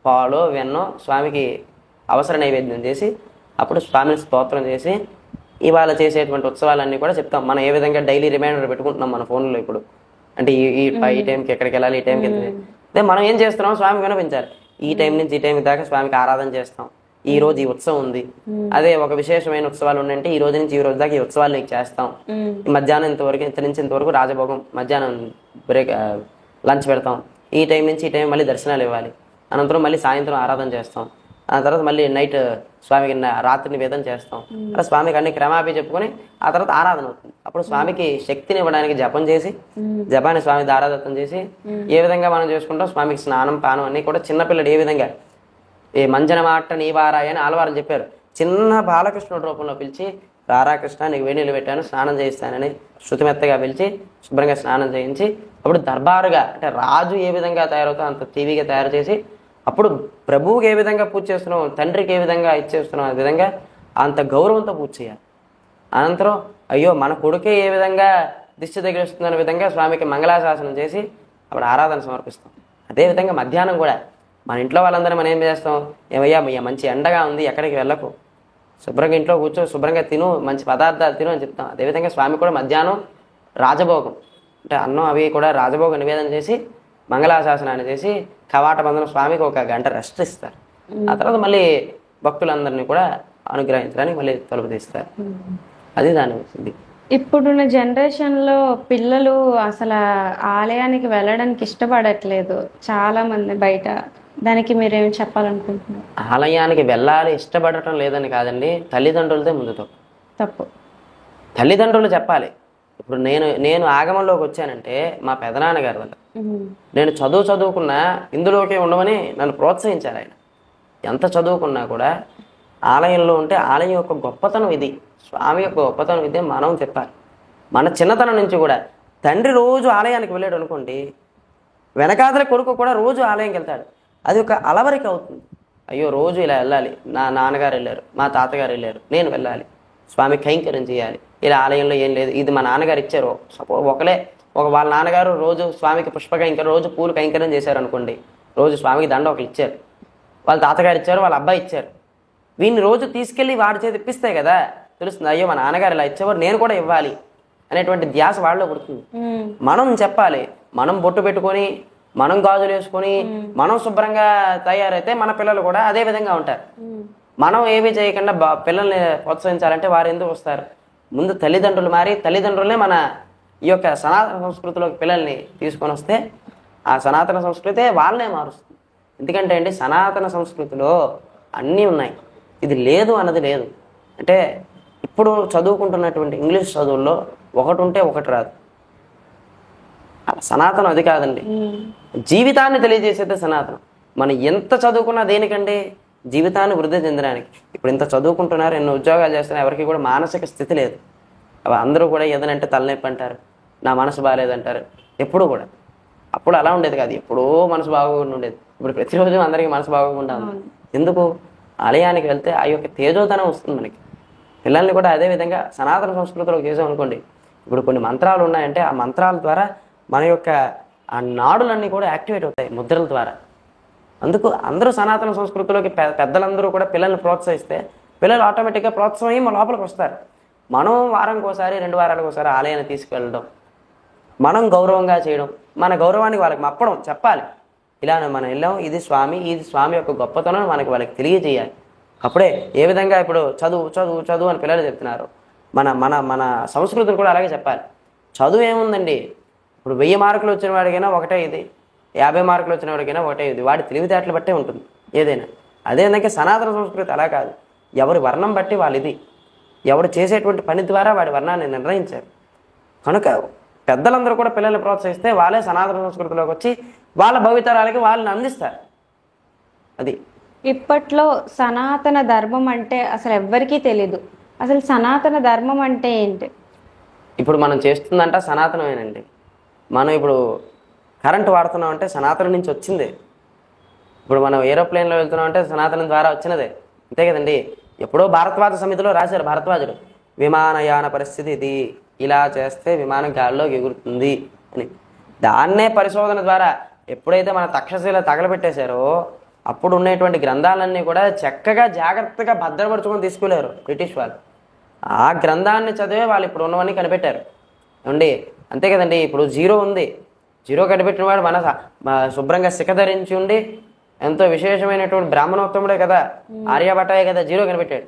S2: పాలు వెన్నో స్వామికి అవసర నైవేద్యం చేసి అప్పుడు స్వామిని స్తోత్రం చేసి ఇవాళ చేసేటువంటి ఉత్సవాలన్నీ కూడా చెప్తాం. మనం ఏ విధంగా డైలీ రిమైండర్ పెట్టుకుంటున్నాం మన ఫోన్లో ఇప్పుడు, అంటే ఈ టైంకి ఎక్కడికి వెళ్ళాలి, ఈ టైంకి అదే మనం ఏం చేస్తున్నాం స్వామికి వినిపించాలి. ఈ టైం నుంచి ఈ టైం దాకా స్వామికి ఆరాధన చేస్తాం. ఈ రోజు ఈ ఉత్సవం ఉంది, అదే ఒక విశేషమైన ఉత్సవాలు ఉన్నాయంటే ఈ రోజు నుంచి ఈ రోజు దాకా ఈ ఉత్సవాలు నీకు చేస్తాం. మధ్యాహ్నం ఇంత నుంచి ఇంతవరకు రాజభోగం, మధ్యాహ్నం బ్రేక్ లంచ్ పెడతాం, ఈ టైం నుంచి ఈ టైం మళ్ళీ దర్శనాలు ఇవ్వాలి, అనంతరం మళ్ళీ సాయంత్రం ఆరాధన చేస్తాం, ఆ తర్వాత మళ్ళీ నైట్ స్వామికి రాత్రి నివేదన చేస్తాం. అలా స్వామికి అన్ని క్రమాపి చెప్పుకొని ఆ తర్వాత ఆరాధన అవుతుంది. అప్పుడు స్వామికి శక్తిని ఇవ్వడానికి జపం చేసి జపాన్ని స్వామి దారాదత్తం చేసి ఏ విధంగా మనం చేసుకుంటాం, స్వామికి స్నానం పానం అన్నీ కూడా చిన్నపిల్లడు ఏ విధంగా ఏ మంజన మాట నీవారాయ అని ఆలవారం చెప్పారు. చిన్న బాలకృష్ణుడి రూపంలో పిలిచి రారాకృష్ణ నీకు వేడి నీళ్ళు పెట్టాను స్నానం చేయిస్తానని శృతిమెత్తగా పిలిచి శుభ్రంగా స్నానం చేయించి అప్పుడు దర్బారుగా అంటే రాజు ఏ విధంగా తయారవుతావు అంత టీవీగా తయారు చేసి అప్పుడు ప్రభువుకి ఏ విధంగా పూజ చేస్తున్నావు, తండ్రికి ఏ విధంగా ఇచ్చేస్తున్నావు, ఆ విధంగా అంత గౌరవంతో పూజ చేయాలి. అనంతరం అయ్యో మన కొడుకే ఏ విధంగా దిష్టి తగిలిస్తుందనే విధంగా స్వామికి మంగళాశాసనం చేసి అప్పుడు ఆరాధన సమర్పిస్తాం. అదేవిధంగా మధ్యాహ్నం కూడా మన ఇంట్లో వాళ్ళందరూ మనం ఏం చేస్తాం, ఏమయ్యా మంచి ఎండగా ఉంది ఎక్కడికి వెళ్ళకు, శుభ్రంగా ఇంట్లో కూర్చో శుభ్రంగా తిను, మంచి పదార్థాలు తిను అని చెప్తాం. అదేవిధంగా స్వామి కూడా మధ్యాహ్నం రాజభోగం అంటే అన్నం అవి కూడా రాజభోగ నివేదన చేసి మంగళాశాసనాన్ని చేసి కవాట బంధన స్వామికి ఒక గంట రెస్ట్ ఇస్తారు. ఆ తర్వాత మళ్ళీ భక్తులందరినీ కూడా అనుగ్రహించడానికి మళ్ళీ తలుపు తీస్తారు. అది దాని ఇది.
S1: ఇప్పుడున్న జనరేషన్లో పిల్లలు అసలు ఆలయానికి వెళ్ళడానికి ఇష్టపడట్లేదు చాలా మంది బయట. దానికి మీరేమి చెప్పాలనుకుంటున్నారు?
S2: ఆలయానికి వెళ్ళాలి ఇష్టపడటం లేదని కాదండి, తల్లిదండ్రులతో ముందు తప్పు. తల్లిదండ్రులు చెప్పాలి. ఇప్పుడు నేను ఆగమంలోకి వచ్చానంటే మా పెదనాన్నగారి వల్ల. నేను చదువుకున్నా ఇందులోకే ఉండమని నన్ను ప్రోత్సహించారు ఆయన. ఎంత చదువుకున్నా కూడా ఆలయంలో ఉంటే ఆలయం యొక్క గొప్పతనం ఇది, స్వామి యొక్క గొప్పతనం ఇదే మనం చెప్పాలి. మన చిన్నతనం నుంచి కూడా తండ్రి రోజు ఆలయానికి వెళ్ళాడు అనుకోండి, వెనకాదల కొడుకు కూడా రోజు ఆలయంకి వెళ్తాడు. అది ఒక అలవరిక అవుతుంది. అయ్యో రోజు ఇలా వెళ్ళాలి, నా నాన్నగారు వెళ్ళారు, మా తాతగారు వెళ్ళారు, నేను వెళ్ళాలి, స్వామి కైంకర్యం చేయాలి. ఇలా ఆలయంలో ఏం లేదు, ఇది మా నాన్నగారు ఇచ్చారు. సపోజ్ వాళ్ళ నాన్నగారు రోజు స్వామికి పుష్ప కైంకర్యం, రోజు పూలు కైంకర్యం చేశారు అనుకోండి, రోజు స్వామికి దండ ఒకరు ఇచ్చారు, వాళ్ళ తాతగారు ఇచ్చారు, వాళ్ళ అబ్బాయి ఇచ్చారు. వీడిని రోజు తీసుకెళ్ళి వాడి చేతి ఇప్పిస్తే కదా తెలుస్తుంది, అయ్యో మా నాన్నగారు ఇలా ఇచ్చేవారు నేను కూడా ఇవ్వాలి అనేటువంటి ధ్యాస వాళ్ళలో పుడుతుంది. మనం చెప్పాలి, మనం బొట్టు పెట్టుకొని మనం గాజులు వేసుకొని మనం శుభ్రంగా తయారైతే మన పిల్లలు కూడా అదే విధంగా ఉంటారు. మనం ఏమీ చేయకుండా పిల్లల్ని ప్రోత్సహించాలంటే వారు ఎందుకు వస్తారు? ముందు తల్లిదండ్రులు మారి తల్లిదండ్రులనే మన ఈ యొక్క సనాతన సంస్కృతిలోకి పిల్లల్ని తీసుకొని వస్తే ఆ సనాతన సంస్కృతే వాళ్ళనే మారుస్తుంది. ఎందుకంటే అండి సనాతన సంస్కృతిలో అన్నీ ఉన్నాయి, ఇది లేదు అన్నది లేదు. అంటే ఇప్పుడు చదువుకుంటున్నటువంటి ఇంగ్లీష్ చదువుల్లో ఒకటి ఉంటే ఒకటి రాదు. సనాతనం అది కాదండి, జీవితాన్ని తెలియజేసేదే సనాతనం. మనం ఎంత చదువుకున్నా దేనికండి? జీవితాన్ని వృద్ధి చెందడానికి. ఇప్పుడు ఇంత చదువుకుంటున్నారు, ఎన్నో ఉద్యోగాలు చేస్తున్నారు, ఎవరికి కూడా మానసిక స్థితి లేదు. అందరూ కూడా ఏదనంటే తలనొప్పి అంటారు, నా మనసు బాగాలేదంటారు. ఎప్పుడు కూడా అప్పుడు అలా ఉండేది కాదు, ఎప్పుడో మనసు బాగోకుండా ఉండేది. ఇప్పుడు ప్రతిరోజు అందరికీ మనసు బాగోకుండా ఉంది. ఎందుకు? ఆలయానికి వెళ్తే ఆ యొక్క తేజోధనం వస్తుంది మనకి. పిల్లల్ని కూడా అదే విధంగా సనాతన సంస్కృతిలోకి చేసామనుకోండి, ఇప్పుడు కొన్ని మంత్రాలు ఉన్నాయంటే ఆ మంత్రాల ద్వారా మన యొక్క ఆ నాడులన్నీ కూడా యాక్టివేట్ అవుతాయి ముద్రల ద్వారా. అందుకు అందరూ సనాతన సంస్కృతిలోకి పెద్దలందరూ కూడా పిల్లల్ని ప్రోత్సహిస్తే పిల్లలు ఆటోమేటిక్గా ప్రోత్సాహం అయ్యి మన లోపలికి వస్తారు. మనం వారానికి ఒకసారి 2 వారాలకు ఒకసారి ఆలయాన్ని తీసుకెళ్ళడం, మనం గౌరవంగా చేయడం, మన గౌరవానికి వాళ్ళకి మప్పడం, చెప్పాలి ఇలా మనం వెళ్ళాం, ఇది స్వామి యొక్క గొప్పతనం మనకి వాళ్ళకి తెలియజేయాలి. అప్పుడే ఏ విధంగా ఇప్పుడు చదువు అని పిల్లలు చెప్తున్నారు, మన మన మన సంస్కృతిని కూడా అలాగే చెప్పాలి. చదువు ఏముందండి, ఇప్పుడు 1000 మార్కులు వచ్చిన వాడికైనా ఒకటే ఇది, 50 మార్కులు వచ్చిన వాడికైనా ఒకటే ఇది, వాడి తెలివితేటలు బట్టే ఉంటుంది ఏదైనా. అదేవిధంగా సనాతన సంస్కృతి అలా కాదు, ఎవరి వర్ణం బట్టి వాళ్ళది, ఎవరు చేసేటువంటి పని ద్వారా వాడి వర్ణాన్ని నిర్ణయించారు. కనుక పెద్దలందరూ కూడా పిల్లల్ని ప్రోత్సహిస్తే వాళ్ళే సనాతన సంస్కృతిలోకి వచ్చి వాళ్ళ భవితరాలకి వాళ్ళని అందిస్తారు. అది
S1: ఇప్పట్లో సనాతన ధర్మం అంటే అసలు ఎవ్వరికీ తెలీదు. అసలు సనాతన ధర్మం అంటే ఏంటి?
S2: ఇప్పుడు మనం చేస్తుందంట సనాతనమేనండి. మనం ఇప్పుడు కరెంటు వాడుతున్నాం అంటే సనాతనం నుంచి వచ్చిందే. ఇప్పుడు మనం ఏరోప్లేన్లో వెళ్తున్నాం అంటే సనాతనం ద్వారా వచ్చినదే, అంతే కదండి. ఎప్పుడో భారద్వాజ సమితిలో రాశారు భరద్వాజుడు, విమానయాన పరిస్థితి ఇది, ఇలా చేస్తే విమానం గాలిలోకి ఎగురుతుంది అని. దాన్నే పరిశోధన ద్వారా ఎప్పుడైతే మన తక్షశిల తగలబెట్టేశారో అప్పుడు ఉన్నటువంటి గ్రంథాలన్నీ కూడా చక్కగా జాగ్రత్తగా భద్రపరుచుకొని తీసుకెళ్ళారు బ్రిటిష్ వాళ్ళు. ఆ గ్రంథాన్ని చదివే వాళ్ళు ఇప్పుడు ఉన్నవన్నీ కనిపెట్టారు ఏమండి. అంతే కదండి. ఇప్పుడు జీరో ఉంది, జీరో కనిపెట్టిన వాడు శుభ్రంగా శిఖ ధరించి ఉండి ఎంతో విశేషమైనటువంటి బ్రాహ్మణోత్తముడే కదా, ఆర్యభట్టయే కదా జీరో కనిపెట్టాడు.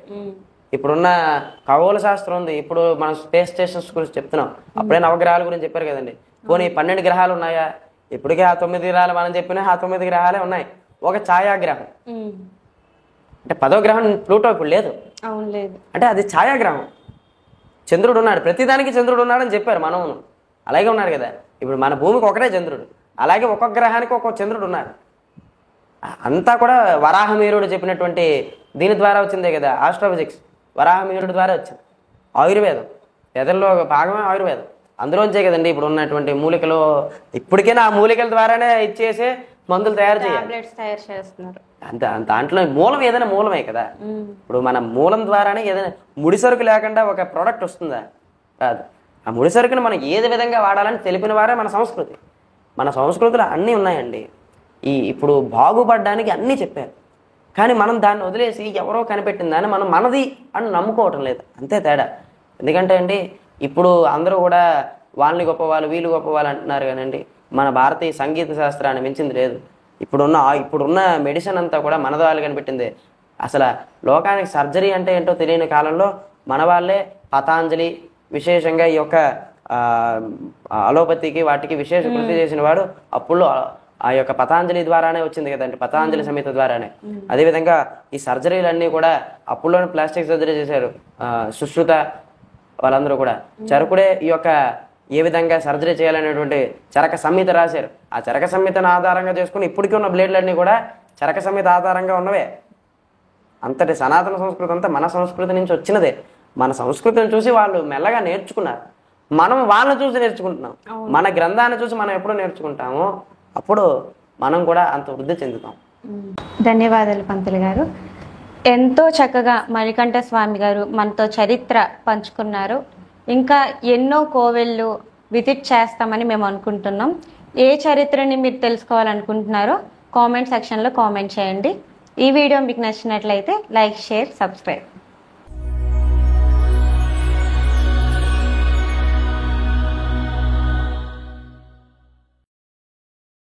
S2: ఇప్పుడున్న ఖగోళ శాస్త్రం ఉంది, ఇప్పుడు మనం స్పేస్ స్టేషన్స్ గురించి చెప్తున్నాం, అప్పుడే నవగ్రహాల గురించి చెప్పారు కదండి. పోనీ 12 గ్రహాలు ఉన్నాయా? ఇప్పటికే ఆ 9 గ్రహాలు మనం చెప్పినా ఆ 9 గ్రహాలే ఉన్నాయి. ఒక ఛాయాగ్రహం అంటే 10వ గ్రహం ప్లూటో ఇప్పుడు లేదు, అంటే అది ఛాయాగ్రహం. చంద్రుడు ఉన్నాడు, ప్రతిదానికి చంద్రుడు ఉన్నాడని చెప్పారు మనవును, అలాగే ఉన్నాడు కదా. ఇప్పుడు మన భూమికి ఒకటే చంద్రుడు, అలాగే ఒక్కొక్క గ్రహానికి ఒక్కొక్క చంద్రుడు ఉన్నాడు. అంతా కూడా వరాహమీరుడు చెప్పినటువంటి దీని ద్వారా వచ్చిందే కదా, ఆస్ట్రోఫిజిక్స్ వరాహమీరుడు ద్వారా వచ్చింది. ఆయుర్వేదం వేదంలో ఒక భాగమే ఆయుర్వేదం, అందులోంచే కదండి ఇప్పుడు ఉన్నటువంటి మూలికలు. ఇప్పటికైనా ఆ మూలికల ద్వారానే ఇచ్చేసి మందులు తయారు చేస్తున్నారు. దాంట్లో మూలం ఏదైనా మూలమే కదా. ఇప్పుడు మన మూలం ద్వారానే ఏదైనా ముడిసరుకు లేకుండా ఒక ప్రోడక్ట్ వస్తుందా? రాదు. ఆ ముడిసరుకుని మనం ఏది విధంగా వాడాలని తెలిపిన వారే మన సంస్కృతి. మన సంస్కృతిలో అన్నీ ఉన్నాయండి. ఇప్పుడు బాగుపడడానికి అన్నీ చెప్పారు, కానీ మనం దాన్ని వదిలేసి ఎవరో కనిపెట్టిందని మనం మనది అని నమ్ముకోవటం లేదు, అంతే తేడా. ఎందుకంటే అండి ఇప్పుడు అందరూ కూడా వాళ్ళని గొప్పవాళ్ళు వీళ్ళు గొప్పవాళ్ళు అంటున్నారు కానండి, మన భారతీయ సంగీత శాస్త్రాన్ని మించింది లేదు. ఇప్పుడున్న మెడిసిన్ అంతా కూడా మన వాళ్ళు కనిపెట్టింది. అసలు లోకానికి సర్జరీ అంటే ఏంటో తెలియని కాలంలో మన వాళ్ళే పతాంజలి విశేషంగా ఈ యొక్క అలోపతికి వాటికి విశేష కృతి చేసిన వాడు అప్పుడు ఆ యొక్క పతాంజలి ద్వారానే వచ్చింది కదండి, పతాంజలి సమిత ద్వారానే. అదేవిధంగా ఈ సర్జరీలన్నీ కూడా అప్పుడులోనే ప్లాస్టిక్ సర్జరీ చేశారు. సుశ్రుత వాళ్ళందరూ కూడా చరకుడే ఈ యొక్క ఏ విధంగా సర్జరీ చేయాలనేటువంటి చరక సంహిత రాశారు. ఆ చరక సంహితను ఆధారంగా చేసుకుని ఇప్పటికీ ఉన్న బ్లేడ్లన్నీ కూడా చరక సంహిత ఆధారంగా ఉన్నవే. అంతటి సనాతన సంస్కృతి అంతా మన సంస్కృతి నుంచి వచ్చినదే. మన సంస్కృతిని చూసి వాళ్ళు మెల్లగా నేర్చుకున్నారు, మనం వాళ్ళని చూసి నేర్చుకుంటున్నాం. మన గ్రంథాన్ని చూసి మనం ఎప్పుడు నేర్చుకుంటామో అప్పుడు మనం కూడా అంత వృద్ధి చెందుతాం.
S1: ధన్యవాదాలు పంతులు గారు. ఎంతో చక్కగా మణికంఠ స్వామి గారు మనతో చరిత్ర పంచుకున్నారు. ఇంకా ఎన్నో కోవెళ్ళు విజిట్ చేస్తామని మేము అనుకుంటున్నాం. ఏ చరిత్రని మీరు తెలుసుకోవాలనుకుంటున్నారో కామెంట్ సెక్షన్లో కామెంట్ చేయండి. ఈ వీడియో మీకు నచ్చినట్లయితే లైక్, షేర్, సబ్స్క్రైబ్.